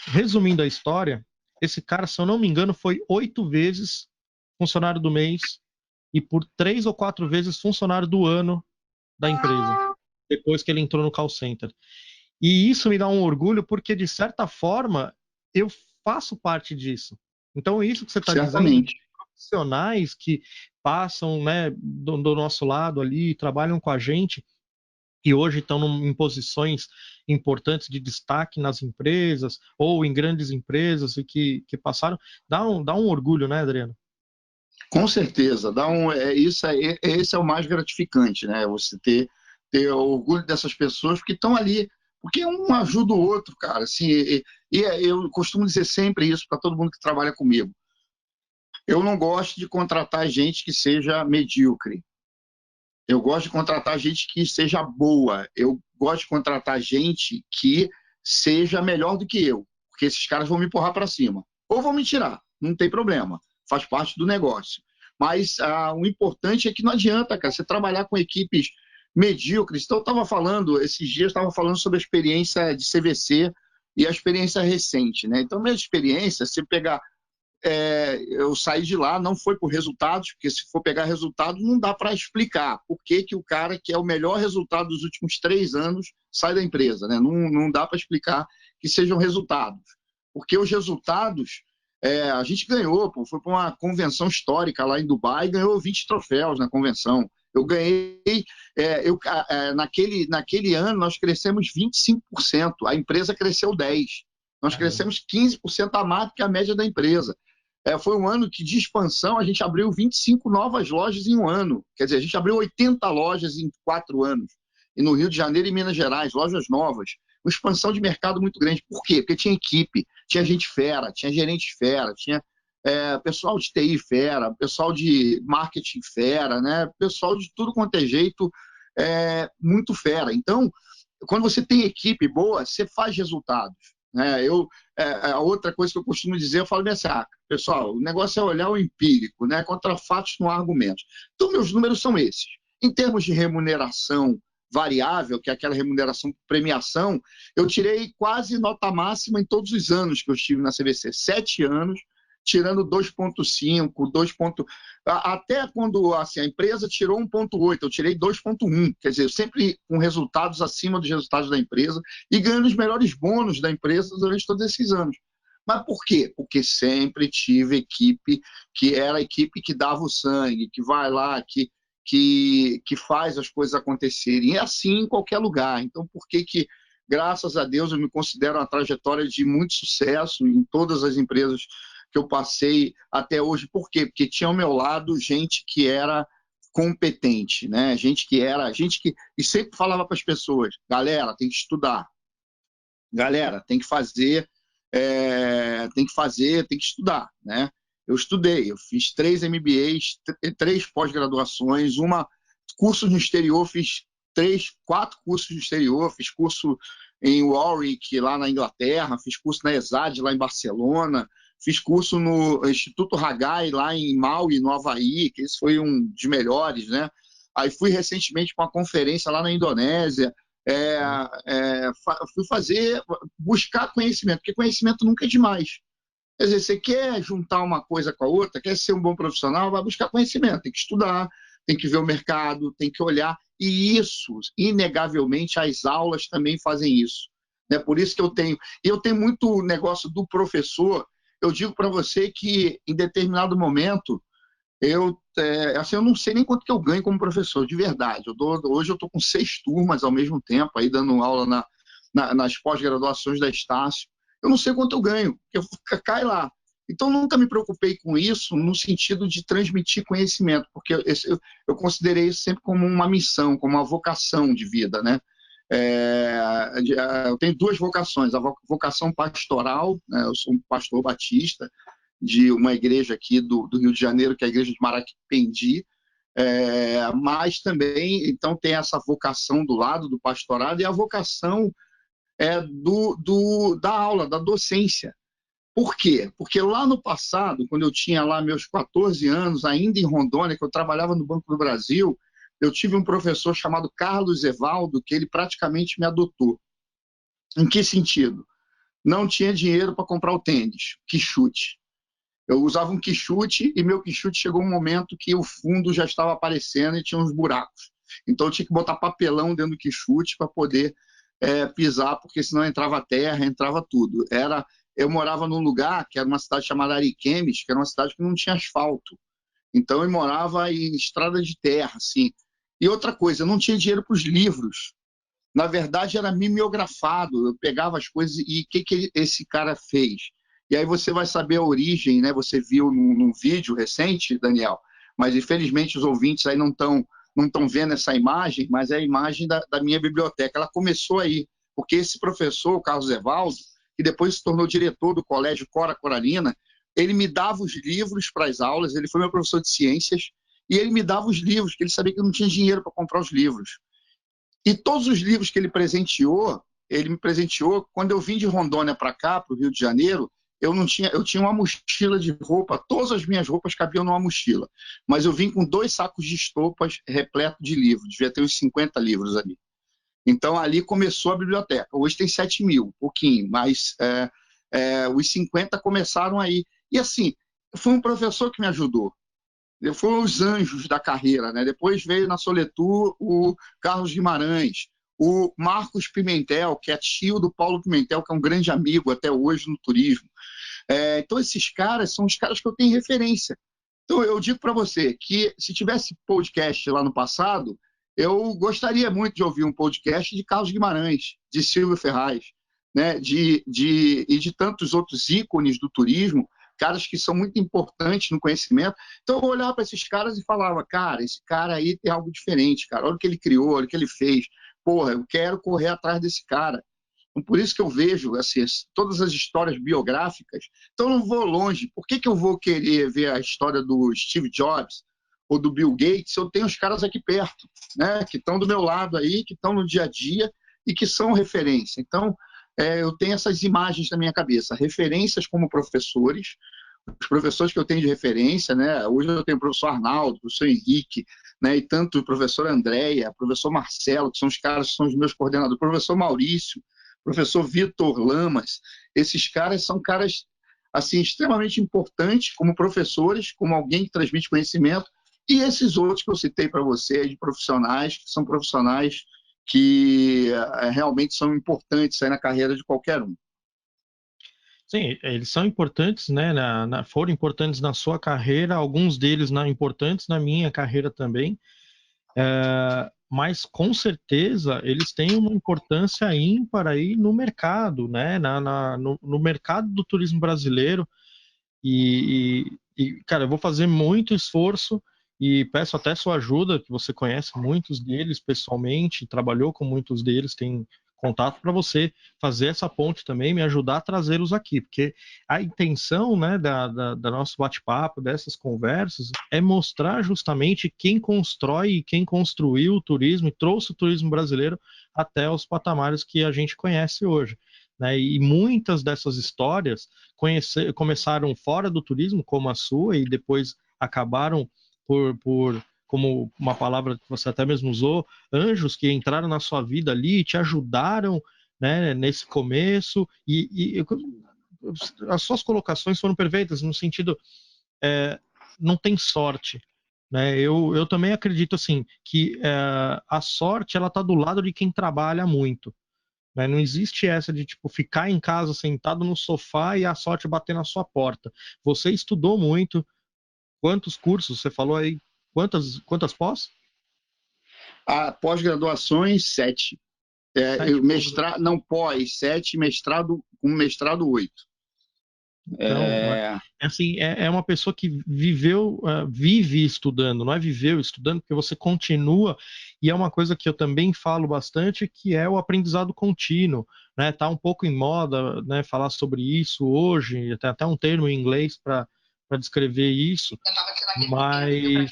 Resumindo a história, esse cara, se eu não me engano, foi 8 vezes funcionário do mês e por 3 ou 4 vezes funcionário do ano da empresa, depois que ele entrou no call center. E isso me dá um orgulho porque, de certa forma, eu faço parte disso. Então, isso que você está dizendo, Certamente. profissionais que passam, né, do nosso lado ali, trabalham com a gente e hoje estão em posições importantes de destaque nas empresas ou em grandes empresas e que passaram, dá um orgulho, né, Adriano? Com certeza, esse é o mais gratificante, né? Você ter orgulho dessas pessoas que estão ali, porque um ajuda o outro, cara. Assim, eu costumo dizer sempre isso para todo mundo que trabalha comigo. Eu não gosto de contratar gente que seja medíocre. Eu gosto de contratar gente que seja boa. Eu gosto de contratar gente que seja melhor do que eu, porque esses caras vão me empurrar para cima. Ou vão me tirar, não tem problema. Faz parte do negócio. Mas o importante é que não adianta, cara, você trabalhar com equipes medíocres. Então, eu estava falando, esses dias, estava falando sobre a experiência de CVC e a experiência recente, né? Então, minha experiência, se pegar eu saí de lá, não foi por resultados, porque se for pegar resultados, não dá para explicar por que, que o cara que é o melhor resultado dos últimos 3 anos sai da empresa. Né? Não dá para explicar que sejam resultados. Porque os resultados, a gente ganhou, pô, foi para uma convenção histórica lá em Dubai e ganhou 20 troféus na convenção. Eu ganhei, naquele ano nós crescemos 25%, a empresa cresceu 10%. Nós Caramba. crescemos 15% a mais do que a média da empresa. Foi um ano que, de expansão, a gente abriu 25 novas lojas em um ano. Quer dizer, a gente abriu 80 lojas em 4 anos. E no Rio de Janeiro e Minas Gerais, lojas novas. Uma expansão de mercado muito grande. Por quê? Porque tinha equipe, tinha gente fera, tinha gerente fera, tinha pessoal de TI fera, pessoal de marketing fera, né? Pessoal de tudo quanto é jeito muito fera. Então, quando você tem equipe boa, você faz resultados. Né? A outra coisa que eu costumo dizer, eu falo bem assim, pessoal, o negócio é olhar o empírico, né? Contra fatos não há argumentos. Então, meus números são esses. Em termos de remuneração variável, que é aquela remuneração por premiação, eu tirei quase nota máxima em todos os anos que eu estive na CVC. 7 anos, tirando 2,5, 2. Até quando assim, a empresa tirou 1,8, eu tirei 2,1. Quer dizer, sempre com resultados acima dos resultados da empresa e ganhando os melhores bônus da empresa durante todos esses anos. Mas por quê? Porque sempre tive equipe que era a equipe que dava o sangue, que vai lá, que faz as coisas acontecerem. E assim em qualquer lugar. Então, por que que, graças a Deus, eu me considero uma trajetória de muito sucesso em todas as empresas que eu passei até hoje? Por quê? Porque tinha ao meu lado gente que era competente, né? Gente que e sempre falava para as pessoas, galera, tem que estudar, galera, tem que estudar, né? Eu estudei, eu fiz 3 MBAs, 3 pós-graduações, curso no exterior, fiz 4 cursos no exterior, fiz curso em Warwick, lá na Inglaterra, fiz curso na ESAD, lá em Barcelona, fiz curso no Instituto Hagai, lá em Maui, no Havaí, que esse foi um dos melhores, né? Aí fui recentemente para uma conferência lá na Indonésia, é, fui buscar conhecimento, porque conhecimento nunca é demais. Quer dizer, você quer juntar uma coisa com a outra, quer ser um bom profissional, vai buscar conhecimento, tem que estudar, tem que ver o mercado, tem que olhar. E isso, inegavelmente, as aulas também fazem isso. Né? Por isso que eu tenho muito negócio do professor. Eu digo para você que, em determinado momento, eu não sei nem quanto que eu ganho como professor, de verdade. Hoje eu estou com 6 turmas ao mesmo tempo, aí dando aula nas pós-graduações da Estácio. Eu não sei quanto eu ganho, porque cai lá. Então, nunca me preocupei com isso no sentido de transmitir conhecimento, porque eu considerei isso sempre como uma missão, como uma vocação de vida. Né? Eu tenho 2 vocações, a vocação pastoral, né? Eu sou um pastor batista, de uma igreja aqui do Rio de Janeiro, que é a igreja de Maraquipendi, mas também então tem essa vocação do lado do pastorado e a vocação da aula, da docência. Por quê? Porque lá no passado, quando eu tinha lá meus 14 anos, ainda em Rondônia, que eu trabalhava no Banco do Brasil, eu tive um professor chamado Carlos Evaldo, que ele praticamente me adotou. Em que sentido? Não tinha dinheiro para comprar o tênis, quichute. Eu usava um quichute e meu quichute chegou um momento que o fundo já estava aparecendo e tinha uns buracos. Então eu tinha que botar papelão dentro do quichute para poder pisar, porque senão entrava terra, entrava tudo. Eu morava num lugar que era uma cidade chamada Ariquemes, que era uma cidade que não tinha asfalto. Então eu morava em estrada de terra, assim. E outra coisa, eu não tinha dinheiro para os livros. Na verdade, era mimeografado. Eu pegava as coisas e o que esse cara fez? E aí você vai saber a origem, né? Você viu num vídeo recente, Daniel, mas infelizmente os ouvintes aí não estão vendo essa imagem, mas é a imagem da minha biblioteca. Ela começou aí, porque esse professor, o Carlos Evaldo, que depois se tornou diretor do Colégio Cora Coralina, ele me dava os livros para as aulas, ele foi meu professor de ciências, e ele me dava os livros, porque ele sabia que eu não tinha dinheiro para comprar os livros. E todos os livros que ele me presenteou, quando eu vim de Rondônia para cá, para o Rio de Janeiro, eu tinha uma mochila de roupa, todas as minhas roupas cabiam numa mochila, mas eu vim com 2 sacos de estopas repleto de livros, devia ter uns 50 livros ali. Então, ali começou a biblioteca. Hoje tem 7 mil, um pouquinho, mas os 50 começaram aí. E assim, foi um professor que me ajudou. Foram os anjos da carreira, né? Depois veio na Soletur o Carlos Guimarães, o Marcos Pimentel, que é tio do Paulo Pimentel, que é um grande amigo até hoje no turismo. Então, esses caras são os caras que eu tenho referência. Então, eu digo para você que se tivesse podcast lá no passado, eu gostaria muito de ouvir um podcast de Carlos Guimarães, de Silvio Ferraz, né? E de tantos outros ícones do turismo, caras que são muito importantes no conhecimento. Então, eu olhava para esses caras e falava, cara, esse cara aí tem algo diferente, cara. Olha o que ele criou, olha o que ele fez. Porra, eu quero correr atrás desse cara. Então, por isso que eu vejo assim, todas as histórias biográficas. Então, eu não vou longe. Por que eu vou querer ver a história do Steve Jobs ou do Bill Gates se eu tenho os caras aqui perto, né? Que estão do meu lado aí, que estão no dia a dia e que são referência. Então, eu tenho essas imagens na minha cabeça, referências como professores, os professores que eu tenho de referência, né? Hoje eu tenho o professor Arnaldo, o professor Henrique, né? E tanto o professor Andréia, o professor Marcelo, que são os caras que são os meus coordenadores, o professor Maurício, o professor Vitor Lamas. Esses caras são caras assim, extremamente importantes como professores, como alguém que transmite conhecimento, e esses outros que eu citei para você, de profissionais, que são profissionais que realmente são importantes aí na carreira de qualquer um. Sim, eles são importantes, né? Foram importantes na sua carreira, alguns deles importantes na minha carreira também. Mas com certeza eles têm uma importância ímpar aí no mercado, né? No mercado do turismo brasileiro. Cara, eu vou fazer muito esforço e peço até sua ajuda, que você conhece muitos deles pessoalmente, trabalhou com muitos deles, tem contato para você fazer essa ponte também, me ajudar a trazê-los aqui, porque a intenção, né, da nosso bate-papo, dessas conversas, é mostrar justamente quem constrói e quem construiu o turismo e trouxe o turismo brasileiro até os patamares que a gente conhece hoje, né? E muitas dessas histórias começaram fora do turismo, como a sua, e depois acabaram como uma palavra que você até mesmo usou, anjos que entraram na sua vida ali e te ajudaram, né, nesse começo, as suas colocações foram perfeitas, no sentido, não tem sorte, né? Eu também acredito assim, que a sorte ela está do lado de quem trabalha muito, né? Não existe essa de tipo ficar em casa sentado no sofá e a sorte bater na sua porta. Você estudou muito. Quantos cursos? Você falou aí quantas pós? Pós-graduações, 7. Mestrado, não pós, 7, mestrado, mestrado 8. Então, assim, é uma pessoa que viveu, vive estudando, não é viveu estudando, porque você continua, e é uma coisa que eu também falo bastante, que é o aprendizado contínuo, né? Tá um pouco em moda, né, falar sobre isso hoje, tem até um termo em inglês para descrever isso, mas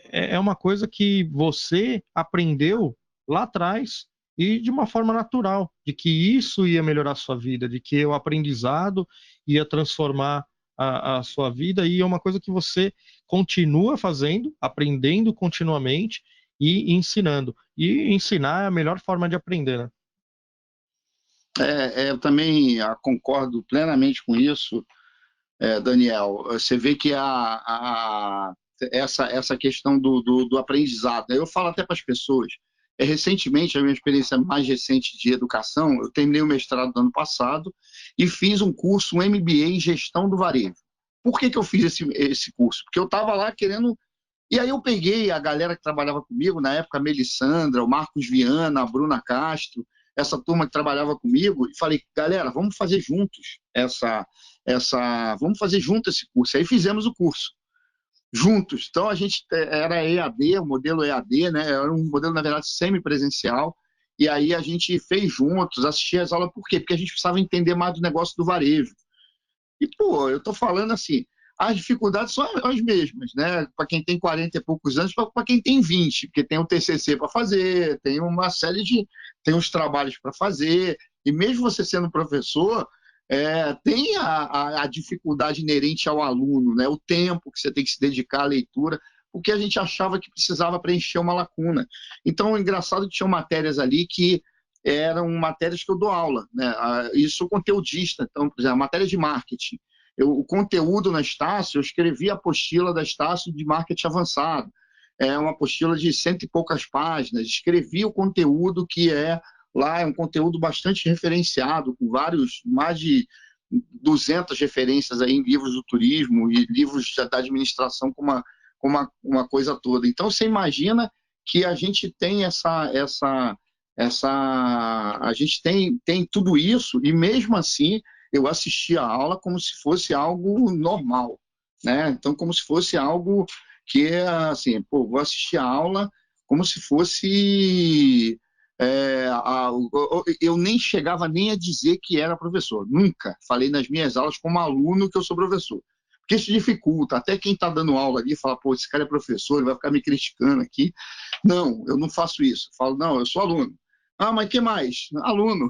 é uma coisa que você aprendeu lá atrás e de uma forma natural, de que isso ia melhorar a sua vida, de que o aprendizado ia transformar a sua vida, e é uma coisa que você continua fazendo, aprendendo continuamente e ensinando. E ensinar é a melhor forma de aprender, né? Eu também concordo plenamente com isso, Daniel. Você vê que essa questão do aprendizado, né? Eu falo até para as pessoas. Recentemente, a minha experiência mais recente de educação, eu terminei o mestrado no ano passado e fiz um curso, um MBA em gestão do varejo. Por que eu fiz esse curso? Porque eu estava lá querendo. E aí eu peguei a galera que trabalhava comigo, na época a Melissandra, o Marcos Viana, a Bruna Castro, essa turma que trabalhava comigo, e falei, galera, vamos fazer juntos vamos fazer junto esse curso. Aí fizemos o curso juntos. Então a gente era EAD, o modelo EAD, né? Era um modelo, na verdade, semipresencial. E aí a gente fez juntos, assistia as aulas, por quê? Porque a gente precisava entender mais do negócio do varejo. E, pô, eu tô falando assim, as dificuldades são as mesmas, né? Para quem tem 40 e poucos anos, para quem tem 20, porque tem o TCC para fazer, tem uma série de. Tem os trabalhos para fazer, e mesmo você sendo professor, tem a dificuldade inerente ao aluno, né? O tempo que você tem que se dedicar à leitura, porque a gente achava que precisava preencher uma lacuna. Então, é engraçado que tinham matérias ali que eram matérias que eu dou aula, né? Isso sou conteudista, então, por exemplo, a matéria de marketing. O conteúdo na Estácio, eu escrevi a apostila da Estácio de marketing avançado. É uma apostila de 100 e poucas páginas. Escrevi o conteúdo que lá, é um conteúdo bastante referenciado, com mais de 200 referências aí em livros do turismo e livros da administração com uma coisa toda. Então, você imagina que a gente tem a gente tem tudo isso, e mesmo assim eu assisti a aula como se fosse algo normal, né? Então, como se fosse algo que é assim, pô, vou assistir a aula como se fosse. Eu nem chegava nem a dizer que era professor, nunca falei nas minhas aulas como aluno que eu sou professor. Porque isso dificulta, até quem está dando aula ali fala, pô, esse cara é professor, ele vai ficar me criticando aqui. Não, eu não faço isso. Eu falo, não, eu sou aluno. Ah, mas que mais? Aluno.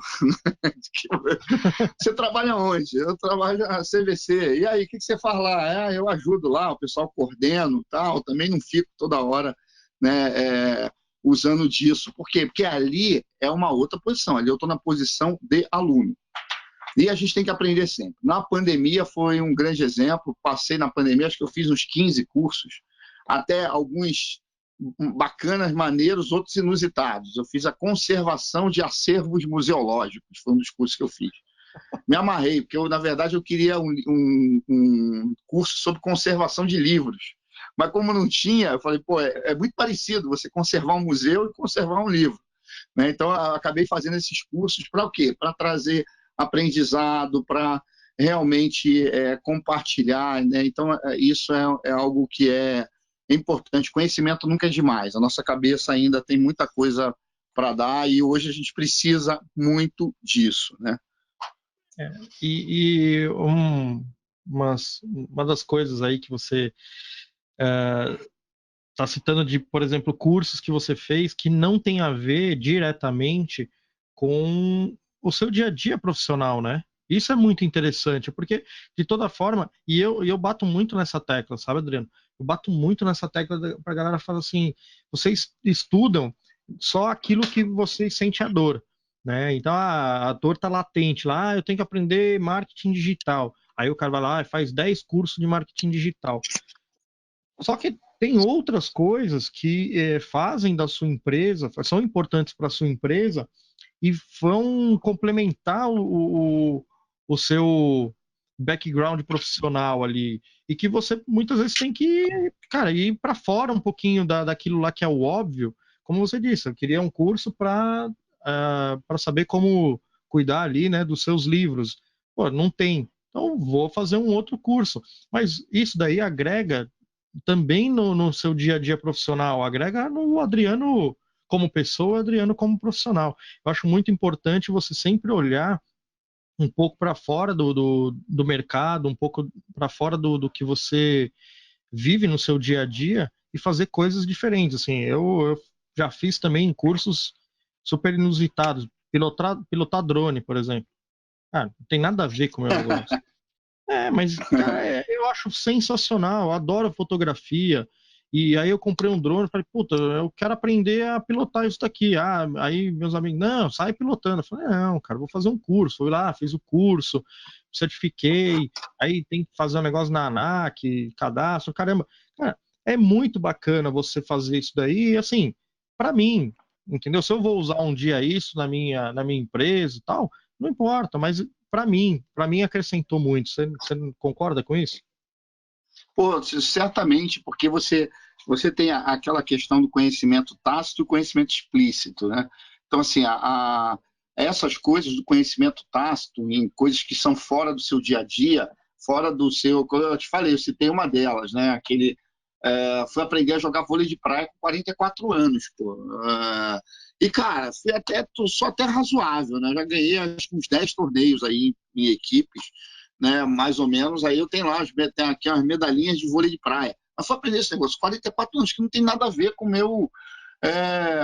Você trabalha onde? Eu trabalho na CVC. E aí, o que você faz lá? Eu ajudo lá, o pessoal coordeno, tal. Também não fico toda hora, né, usando disso. Por quê? Porque ali é uma outra posição. Ali eu estou na posição de aluno. E a gente tem que aprender sempre. Na pandemia foi um grande exemplo. Passei na pandemia, acho que eu fiz uns 15 cursos, até alguns bacanas, maneiros, outros inusitados. Eu fiz a conservação de acervos museológicos, foi um dos cursos que eu fiz. Me amarrei, porque na verdade eu queria um curso sobre conservação de livros. Mas como não tinha, eu falei, pô, é muito parecido você conservar um museu e conservar um livro. Né? Então, eu acabei fazendo esses cursos para o quê? Para trazer aprendizado, para realmente compartilhar. Né? Então, isso é algo que é importante. Conhecimento nunca é demais. A nossa cabeça ainda tem muita coisa para dar e hoje a gente precisa muito disso. Né? É, e uma das coisas aí que você está citando de, por exemplo, cursos que você fez que não tem a ver diretamente com o seu dia a dia profissional, né? Isso é muito interessante, porque de toda forma, e eu bato muito nessa tecla, sabe, Adriano? Eu bato muito nessa tecla para a galera falar assim: vocês estudam só aquilo que vocês sentem a dor, né? Então a dor está latente lá, eu tenho que aprender marketing digital. Aí o cara vai lá e faz 10 cursos de marketing digital. Só que tem outras coisas que fazem da sua empresa, são importantes para a sua empresa e vão complementar o seu background profissional ali. E que você muitas vezes tem que, cara, ir para fora um pouquinho daquilo lá que é o óbvio. Como você disse, eu queria um curso para saber como cuidar ali, né, dos seus livros. Pô, não tem. Então, vou fazer um outro curso. Mas isso daí agrega também no seu dia a dia profissional, agrega no Adriano como pessoa, Adriano como profissional. Eu acho muito importante você sempre olhar um pouco para fora do mercado, um pouco para fora do que você vive no seu dia a dia e fazer coisas diferentes. Assim, eu já fiz também cursos super inusitados, pilotar drone, por exemplo. Ah, não tem nada a ver com o meu negócio. Mas, cara, eu acho sensacional, eu adoro fotografia. E aí eu comprei um drone, falei, puta, eu quero aprender a pilotar isso daqui. Ah, aí meus amigos, não, sai pilotando. Eu falei, não, cara, vou fazer um curso. Fui lá, fiz o curso, certifiquei, aí tem que fazer um negócio na ANAC, cadastro, caramba. Cara, é muito bacana você fazer isso daí, e assim, para mim, entendeu? Se eu vou usar um dia isso na minha empresa e tal, não importa, mas para mim acrescentou muito. Você não concorda com isso? Pô, certamente, porque você tem aquela questão do conhecimento tácito e o conhecimento explícito, né? Então, assim, essas coisas do conhecimento tácito, em coisas que são fora do seu dia a dia, fora do seu. Como eu te falei, eu citei uma delas, né? Fui aprender a jogar vôlei de praia com 44 anos, pô. E, cara, sou até razoável, né? Já ganhei acho que uns 10 torneios aí em equipes, né, mais ou menos. Aí eu tenho lá, tem aqui umas medalhinhas de vôlei de praia. Mas só aprender esse negócio, 44 anos, que não tem nada a ver com o meu.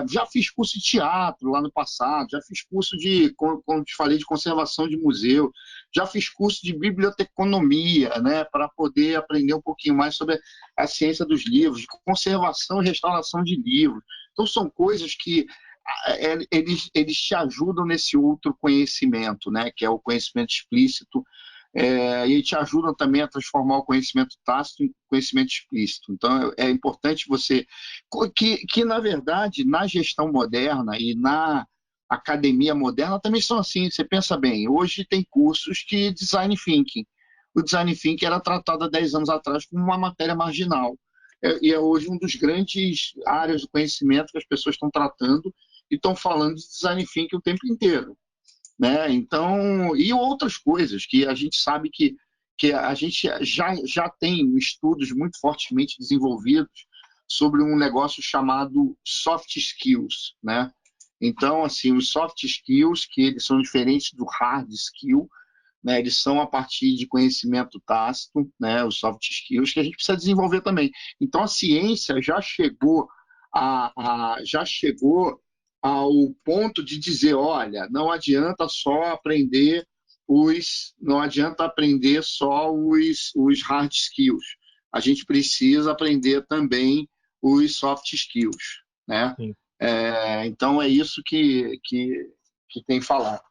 Já fiz curso de teatro lá no passado, já fiz curso como te falei, de conservação de museu, já fiz curso de biblioteconomia, né, para poder aprender um pouquinho mais sobre a ciência dos livros, de conservação e restauração de livros. Então, são coisas que eles te ajudam nesse outro conhecimento, né, que é o conhecimento explícito, e te ajudam também a transformar o conhecimento tácito em conhecimento explícito. Então, é importante você... na verdade, na gestão moderna e na academia moderna também são assim. Você pensa bem, hoje tem cursos de design thinking. O design thinking era tratado há 10 anos atrás como uma matéria marginal. E é hoje um dos grandes áreas do conhecimento que as pessoas estão tratando e estão falando de design thinking o tempo inteiro, né? Então, e outras coisas que a gente sabe que a gente já tem estudos muito fortemente desenvolvidos sobre um negócio chamado soft skills, né? Então, assim, os soft skills, que eles são diferentes do hard skill, né? Eles são a partir de conhecimento tácito, né? Os soft skills que a gente precisa desenvolver também. Então, a ciência já chegou ao ponto de dizer, olha, não adianta aprender só os hard skills. A gente precisa aprender também os soft skills, né? Sim. Então é isso que tem falado.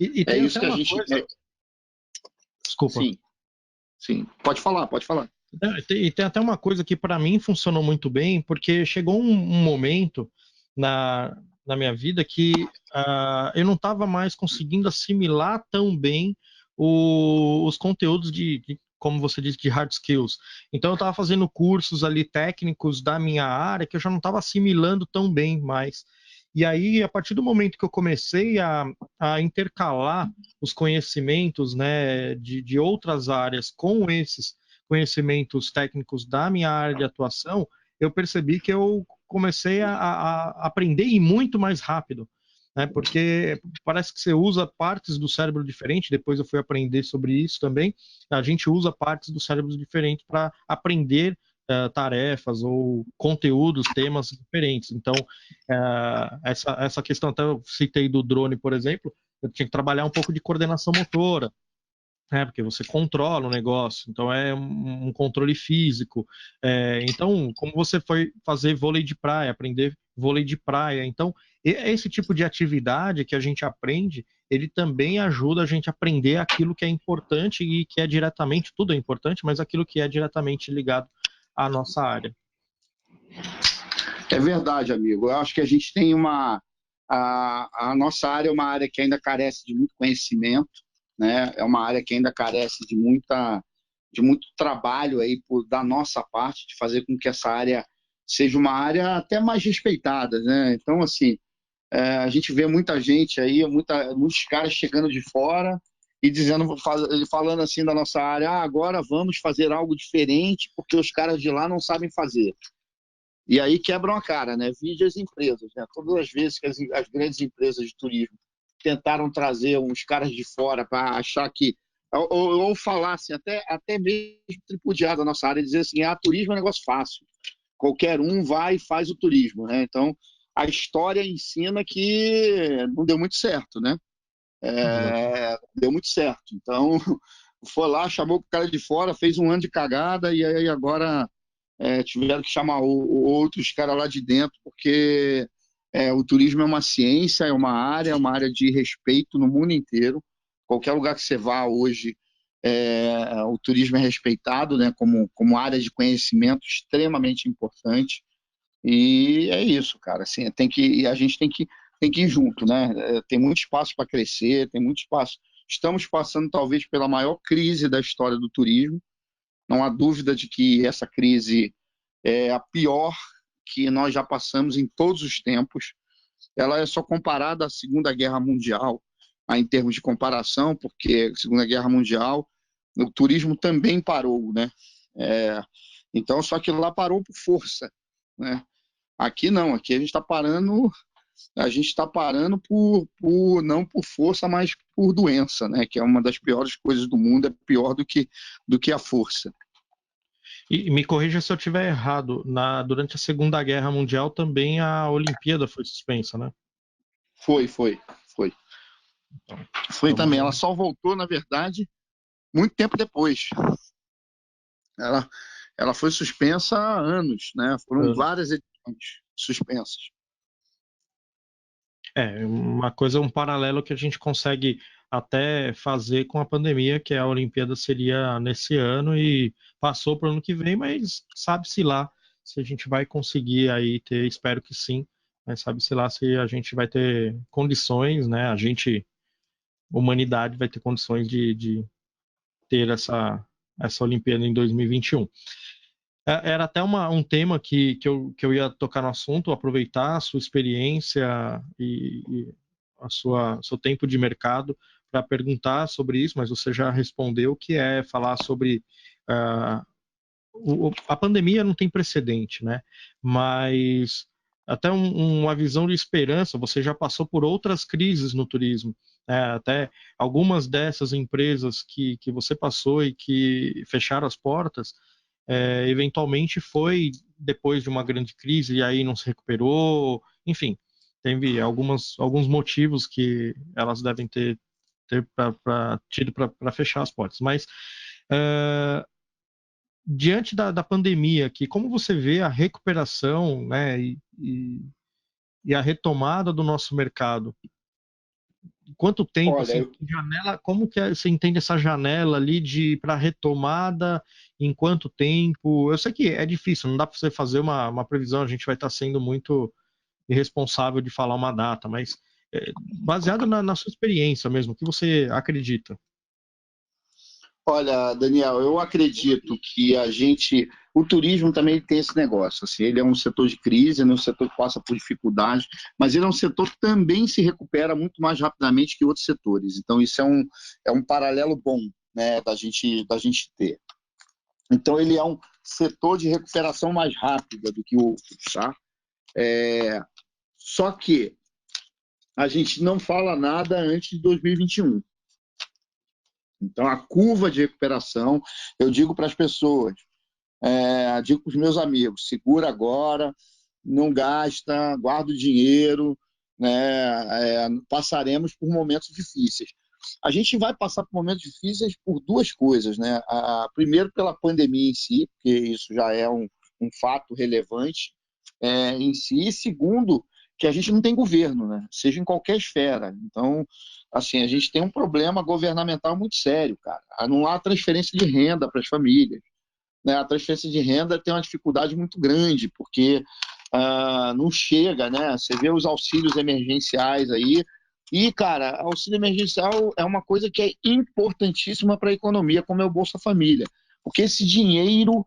E É tem isso até que a uma gente. coisa, desculpa. Sim, sim. Pode falar, pode falar. E tem até uma coisa que para mim funcionou muito bem, porque chegou um momento na minha vida que eu não estava mais conseguindo assimilar tão bem os conteúdos como você disse, de hard skills. Então eu estava fazendo cursos ali técnicos da minha área que eu já não estava assimilando tão bem mais. E aí, a partir do momento que eu comecei a intercalar os conhecimentos, né, de outras áreas com esses conhecimentos técnicos da minha área de atuação, eu percebi que eu comecei a aprender e muito mais rápido, né? Porque parece que você usa partes do cérebro diferente. Depois eu fui aprender sobre isso também. A gente usa partes do cérebro diferente para aprender tarefas ou conteúdos, temas diferentes. Então, essa questão, até eu citei do drone, por exemplo, eu tinha que trabalhar um pouco de coordenação motora, porque você controla o negócio, então é um controle físico. Então, como você foi fazer vôlei de praia, aprender vôlei de praia, então esse tipo de atividade que a gente aprende, ele também ajuda a gente a aprender aquilo que é importante e que é diretamente, tudo é importante, mas aquilo que é diretamente ligado à nossa área. É verdade, amigo. Eu acho que a gente tem a nossa área é uma área que ainda carece de muito conhecimento, né? É uma área que ainda carece de muito trabalho aí da nossa parte de fazer com que essa área seja uma área até mais respeitada, né? Então, assim, a gente vê muita gente aí, muitos caras chegando de fora e dizendo, falando assim da nossa área, agora vamos fazer algo diferente porque os caras de lá não sabem fazer. E aí quebram a cara, né? Vide as empresas, né? Todas as vezes que as grandes empresas de turismo tentaram trazer uns caras de fora para achar que ou falar assim, até mesmo tripudiar da nossa área, dizer assim, turismo é um negócio fácil. Qualquer um vai e faz o turismo, né? Então, a história ensina que não deu muito certo, né? Deu muito certo. Então, foi lá, chamou o cara de fora, fez um ano de cagada e aí agora tiveram que chamar outros caras lá de dentro, porque o turismo é uma ciência, é uma área de respeito no mundo inteiro. Qualquer lugar que você vá hoje, o turismo é respeitado, né, como área de conhecimento extremamente importante. E é isso, cara. Assim, a gente tem que ir junto, né? Tem muito espaço para crescer, tem muito espaço. Estamos passando talvez pela maior crise da história do turismo. Não há dúvida de que essa crise é a pior que nós já passamos em todos os tempos. Ela é só comparada à Segunda Guerra Mundial, em termos de comparação, porque Segunda Guerra Mundial o turismo também parou, né? Então, só que lá parou por força, né? Aqui não, aqui a gente está parando não por força, mas por doença, né? Que é uma das piores coisas do mundo, é pior do que a força. E me corrija se eu estiver errado, durante a Segunda Guerra Mundial também a Olimpíada foi suspensa, né? Foi. Então, Foi também. Ela só voltou, na verdade, muito tempo depois. Ela foi suspensa há anos, né? Foram várias edições suspensas. Uma coisa, um paralelo que a gente consegue até fazer com a pandemia, que a Olimpíada seria nesse ano e passou para o ano que vem, mas sabe-se lá se a gente vai conseguir aí ter, espero que sim, mas sabe-se lá se a gente vai ter condições, né? Humanidade vai ter condições de ter essa Olimpíada em 2021. Era até um tema que eu ia tocar no assunto, aproveitar a sua experiência e seu tempo de mercado para perguntar sobre isso, mas você já respondeu, que é falar sobre a pandemia não tem precedente, né? Mas até uma visão de esperança, você já passou por outras crises no turismo, né? Até algumas dessas empresas que você passou e que fecharam as portas, eventualmente foi depois de uma grande crise e aí não se recuperou, enfim, teve alguns motivos que elas devem ter tido para fechar as portas. Mas diante da pandemia aqui, como você vê a recuperação, né, e a retomada do nosso mercado? Quanto tempo, Olha, assim, janela, como que você entende essa janela ali para retomada, em quanto tempo? Eu sei que é difícil, não dá para você fazer uma previsão, a gente vai estar sendo muito irresponsável de falar uma data, mas baseado na sua experiência mesmo, o que você acredita? Olha, Daniel, eu acredito que o turismo também tem esse negócio, assim, ele é um setor de crise, é um setor que passa por dificuldades, mas ele é um setor que também se recupera muito mais rapidamente que outros setores. Então, isso é um paralelo bom, né, da gente ter. Então, ele é um setor de recuperação mais rápida do que outros, tá? Só que a gente não fala nada antes de 2021. Então, a curva de recuperação, eu digo para as pessoas, digo para os meus amigos, segura agora, não gasta, guarda o dinheiro, né? Passaremos por momentos difíceis. A gente vai passar por momentos difíceis por duas coisas, né? Primeiro, pela pandemia em si, porque isso já é um fato relevante em si. E segundo, que a gente não tem governo, né? Seja em qualquer esfera. Então, assim, a gente tem um problema governamental muito sério, cara. Não há transferência de renda para as famílias, né? A transferência de renda tem uma dificuldade muito grande, porque não chega, né? Você vê os auxílios emergenciais aí, e, cara, auxílio emergencial é uma coisa que é importantíssima para a economia, como é o Bolsa Família. Porque esse dinheiro,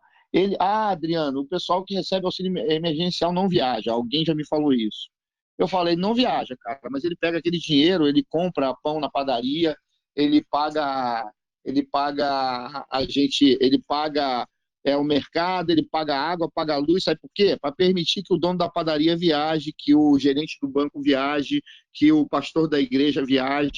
Adriano, o pessoal que recebe auxílio emergencial não viaja. Alguém já me falou isso. Eu falei, não viaja, cara, mas ele pega aquele dinheiro, ele compra pão na padaria, ele paga a gente, ele paga o mercado, ele paga a água, paga a luz, sabe por quê? Para permitir que o dono da padaria viaje, que o gerente do banco viaje, que o pastor da igreja viaje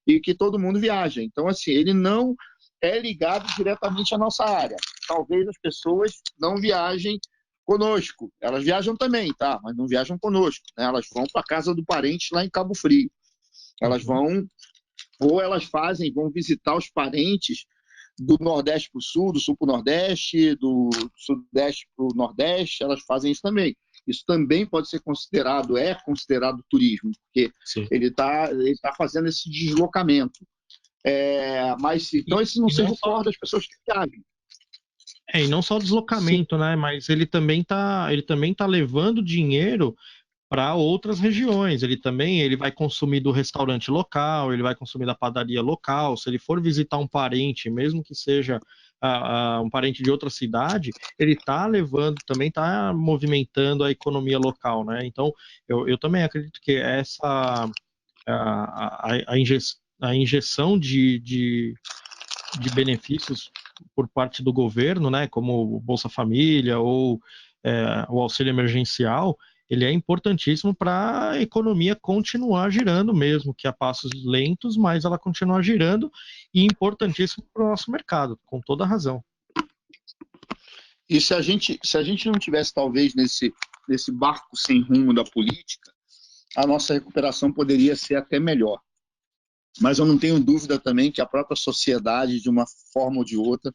e que todo mundo viaje. Então, assim, ele não é ligado diretamente à nossa área. Talvez as pessoas não viajem conosco. Elas viajam também, tá? Mas não viajam conosco, né? Elas vão para a casa do parente lá em Cabo Frio. Elas vão, ou elas vão visitar os parentes do Nordeste para o Sul, do Sul para o Nordeste, do Sudeste para o Nordeste, elas fazem isso também. Isso também pode ser considerado, é considerado turismo, porque ele está fazendo esse deslocamento. Mas então esse não seja o core das pessoas que viajam. E não só o deslocamento, né? Mas ele também tá levando dinheiro para outras regiões. Ele vai consumir do restaurante local, ele vai consumir da padaria local. Se ele for visitar um parente, mesmo que seja um parente de outra cidade, ele está levando, também está movimentando a economia local, né? Então, eu também acredito que a injeção de benefícios por parte do governo, né, como o Bolsa Família ou o auxílio emergencial, ele é importantíssimo para a economia continuar girando, mesmo que a passos lentos, mas ela continuar girando, e importantíssimo para o nosso mercado, com toda a razão. E se a gente não tivesse, talvez, nesse barco sem rumo da política, a nossa recuperação poderia ser até melhor. Mas eu não tenho dúvida também que a própria sociedade, de uma forma ou de outra,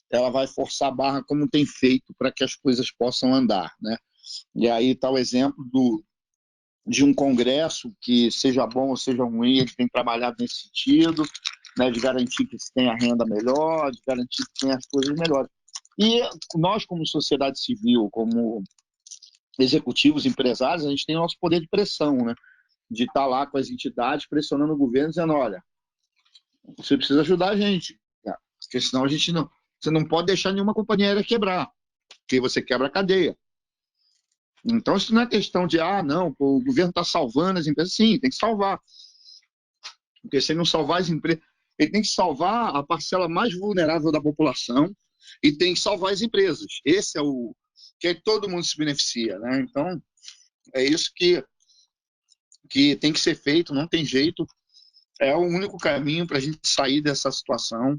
ela vai forçar a barra como tem feito para que as coisas possam andar, né? E aí está o exemplo de um congresso que, seja bom ou seja ruim, ele tem trabalhado nesse sentido, né, de garantir que se tenha renda melhor, de garantir que tenha as coisas melhores. E nós, como sociedade civil, como executivos, empresários, a gente tem nosso poder de pressão, né? De estar lá com as entidades pressionando o governo, dizendo, olha, você precisa ajudar a gente, porque senão você não pode deixar nenhuma companhia aérea quebrar, porque você quebra a cadeia. Então, isso não é questão de, não, o governo está salvando as empresas. Sim, tem que salvar. Porque se ele não salvar as empresas, ele tem que salvar a parcela mais vulnerável da população e tem que salvar as empresas. Esse é o que todo mundo se beneficia, né? Então, é isso que tem que ser feito, não tem jeito. É o único caminho para a gente sair dessa situação.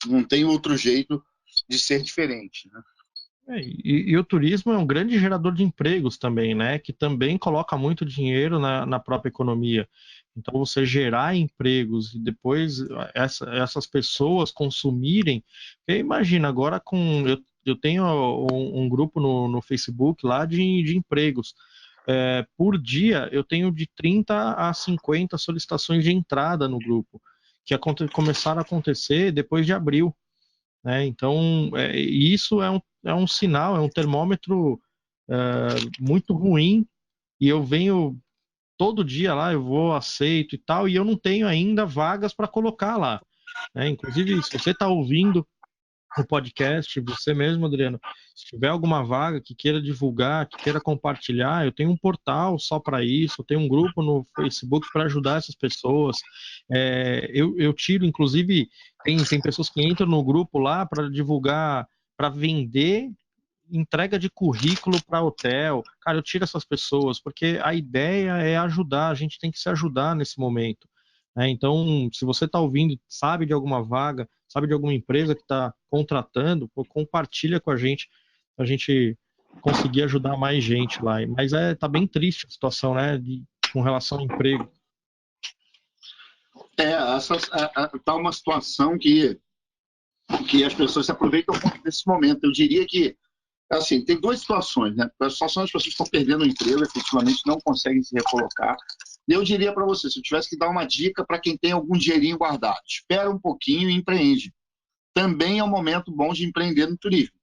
Não tem outro jeito de ser diferente, né? E o turismo é um grande gerador de empregos também, né? Que também coloca muito dinheiro na própria economia. Então, você gerar empregos e depois essas pessoas consumirem. Porque imagina, agora eu tenho um grupo no Facebook lá de empregos. Por dia, eu tenho de 30 a 50 solicitações de entrada no grupo, que começaram a acontecer depois de abril. Né? Então, isso é um sinal, é um termômetro muito ruim, e eu venho todo dia lá, eu vou, aceito e tal, e eu não tenho ainda vagas para colocar lá. Né? Inclusive, se você está ouvindo o podcast, você mesmo, Adriano, se tiver alguma vaga que queira divulgar, que queira compartilhar, eu tenho um portal só para isso, eu tenho um grupo no Facebook para ajudar essas pessoas. Eu tiro, inclusive, tem pessoas que entram no grupo lá para divulgar, para vender entrega de currículo para hotel. Cara, eu tiro essas pessoas, porque a ideia é ajudar, a gente tem que se ajudar nesse momento. Né? Então, se você está ouvindo, sabe de alguma vaga, sabe de alguma empresa que está contratando, pô, compartilha com a gente conseguir ajudar mais gente lá. Mas tá bem triste a situação, né, com relação ao emprego. Tá uma situação que as pessoas se aproveitam muito desse momento. Eu diria que, assim, tem duas situações, né? A situação das pessoas que estão perdendo o emprego, efetivamente não conseguem se recolocar. E eu diria para você, se eu tivesse que dar uma dica para quem tem algum dinheirinho guardado, espera um pouquinho e empreende. Também é um momento bom de empreender no turismo.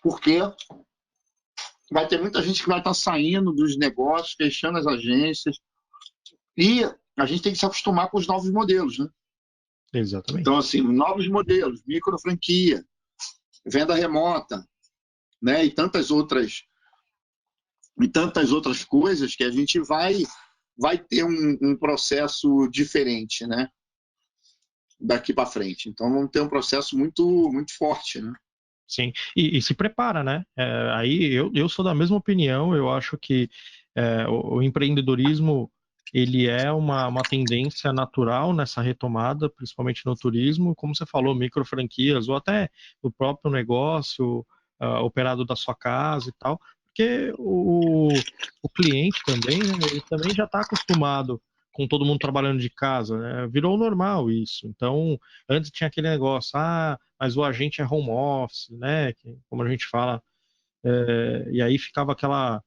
Porque vai ter muita gente que vai estar saindo dos negócios, fechando as agências, e a gente tem que se acostumar com os novos modelos, né? Exatamente. Então, assim, novos modelos, micro franquia, venda remota, né? E tantas outras coisas que a gente vai vai ter um processo diferente, né? Daqui para frente. Então, vamos ter um processo muito, muito forte, né? Sim, e se prepara, né? Aí eu sou da mesma opinião, eu acho que o empreendedorismo ele é uma tendência natural nessa retomada, principalmente no turismo, como você falou, micro franquias ou até o próprio negócio operado da sua casa e tal, porque o cliente também, né, ele também já está acostumado com todo mundo trabalhando de casa, né? Virou normal isso. Então, antes tinha aquele negócio, mas o agente é home office, né? Como a gente fala, e aí ficava aquela,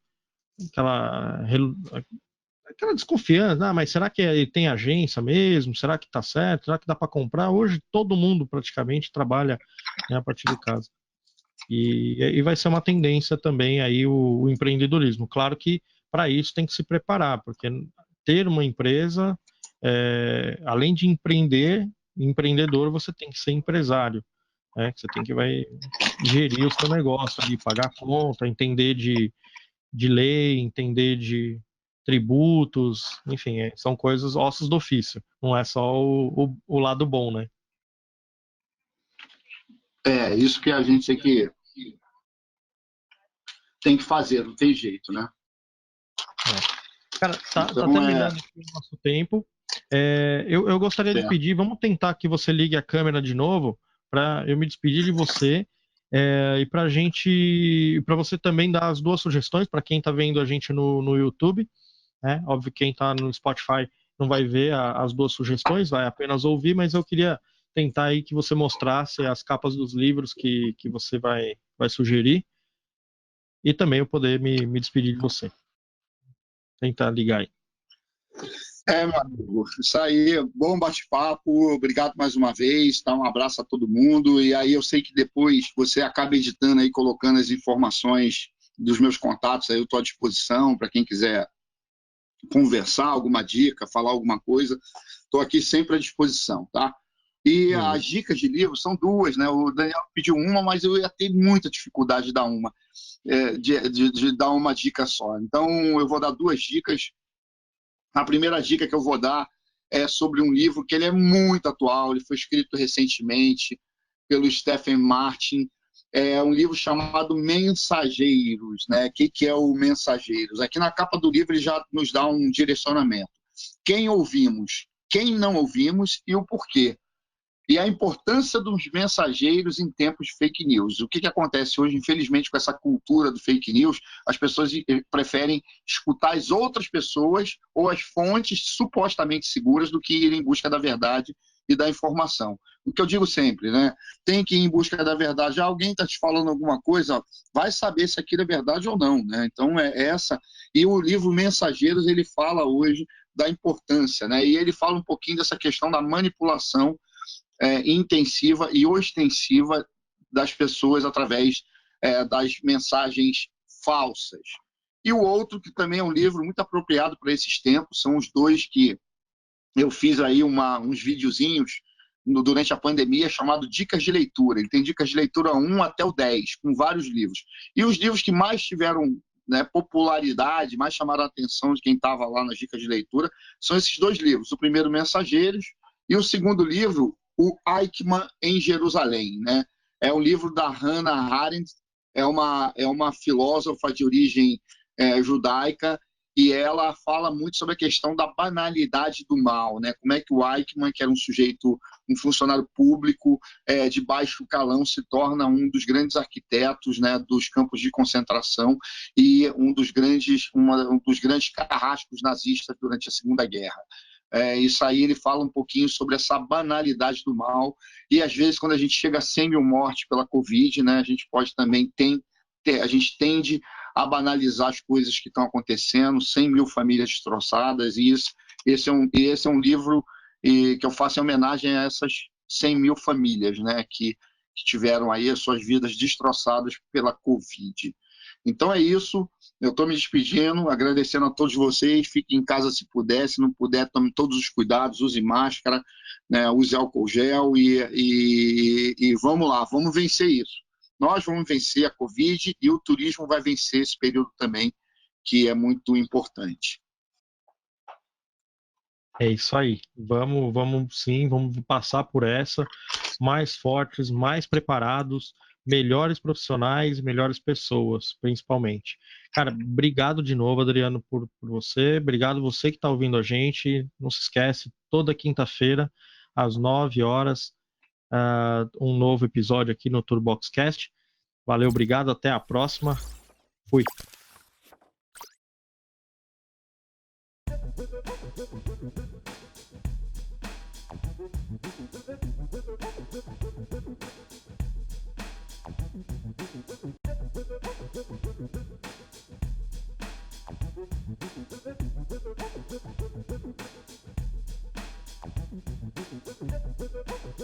aquela desconfiança, mas será que ele tem agência mesmo? Será que está certo? Será que dá para comprar? Hoje todo mundo praticamente trabalha, né, a partir de casa. E vai ser uma tendência também aí o empreendedorismo. Claro que para isso tem que se preparar, porque ter uma empresa, além de empreendedor, você tem que ser empresário, né? Você tem que vai gerir o seu negócio ali, pagar conta, entender de lei, entender de tributos, enfim, são coisas, ossos do ofício, não é só o lado bom, né? É isso que a gente tem que fazer, não tem jeito, né? Cara, tá Então, terminando aqui o nosso tempo. Eu gostaria de pedir, vamos tentar que você ligue a câmera de novo para eu me despedir de você e para você também dar as duas sugestões para quem está vendo a gente no YouTube, né? Óbvio que quem está no Spotify não vai ver as duas sugestões, vai apenas ouvir, mas eu queria tentar aí que você mostrasse as capas dos livros que você vai sugerir e também eu poder me despedir de você. Tentar ligar aí. meu amigo, isso aí, bom bate-papo, obrigado mais uma vez, tá? Um abraço a todo mundo, e aí eu sei que depois você acaba editando aí, colocando as informações dos meus contatos, aí eu estou à disposição para quem quiser conversar, alguma dica, falar alguma coisa, estou aqui sempre à disposição, tá? E as dicas de livro são duas, né? O Daniel pediu uma, mas eu ia ter muita dificuldade de dar uma, de dar uma dica só. Então, eu vou dar duas dicas. A primeira dica que eu vou dar é sobre um livro que ele é muito atual, ele foi escrito recentemente pelo Stephen Martin. É um livro chamado Mensageiros, né? O que é o Mensageiros? Aqui na capa do livro ele já nos dá um direcionamento. Quem ouvimos, quem não ouvimos e o porquê. E a importância dos mensageiros em tempos de fake news. O que acontece hoje, infelizmente, com essa cultura do fake news? As pessoas preferem escutar as outras pessoas ou as fontes supostamente seguras do que ir em busca da verdade e da informação. O que eu digo sempre, né? Tem que ir em busca da verdade. Alguém está te falando alguma coisa, vai saber se aquilo é verdade ou não, né? Então, é essa. E o livro Mensageiros, ele fala hoje da importância, né? E ele fala um pouquinho dessa questão da manipulação intensiva e ostensiva das pessoas através das mensagens falsas. E o outro, que também é um livro muito apropriado para esses tempos, são os dois que eu fiz aí uns videozinhos durante a pandemia, chamado Dicas de Leitura. Ele tem dicas de leitura 1 até o 10, com vários livros. E os livros que mais tiveram, né, popularidade, mais chamaram a atenção de quem estava lá nas dicas de leitura, são esses dois livros. O primeiro, Mensageiros, e o segundo livro, o Eichmann em Jerusalém, né? É um livro da Hannah Arendt, é uma filósofa de origem judaica, e ela fala muito sobre a questão da banalidade do mal, né? Como é que o Eichmann, que era um sujeito, um funcionário público de baixo calão, se torna um dos grandes arquitetos, né, dos campos de concentração e um dos grandes carrascos nazistas durante a Segunda Guerra. Isso aí ele fala um pouquinho sobre essa banalidade do mal, e às vezes quando a gente chega a 100 mil mortes pela Covid, né, a gente pode também a gente tende a banalizar as coisas que estão acontecendo, 100 mil famílias destroçadas, e esse é um livro que eu faço em homenagem a essas 100 mil famílias, né, que tiveram aí as suas vidas destroçadas pela Covid. Então é isso, eu estou me despedindo, agradecendo a todos vocês, fiquem em casa se puder, se não puder, tome todos os cuidados, use máscara, né, use álcool gel e vamos lá, vamos vencer isso. Nós vamos vencer a Covid e o turismo vai vencer esse período também, que é muito importante. É isso aí. Vamos sim, vamos passar por essa mais fortes, mais preparados, melhores profissionais, melhores pessoas, principalmente. Cara, obrigado de novo, Adriano, por você. Obrigado você que está ouvindo a gente. Não se esquece, toda quinta-feira, às 9 horas, um novo episódio aqui no Turboxcast. Valeu, obrigado, até a próxima. Fui.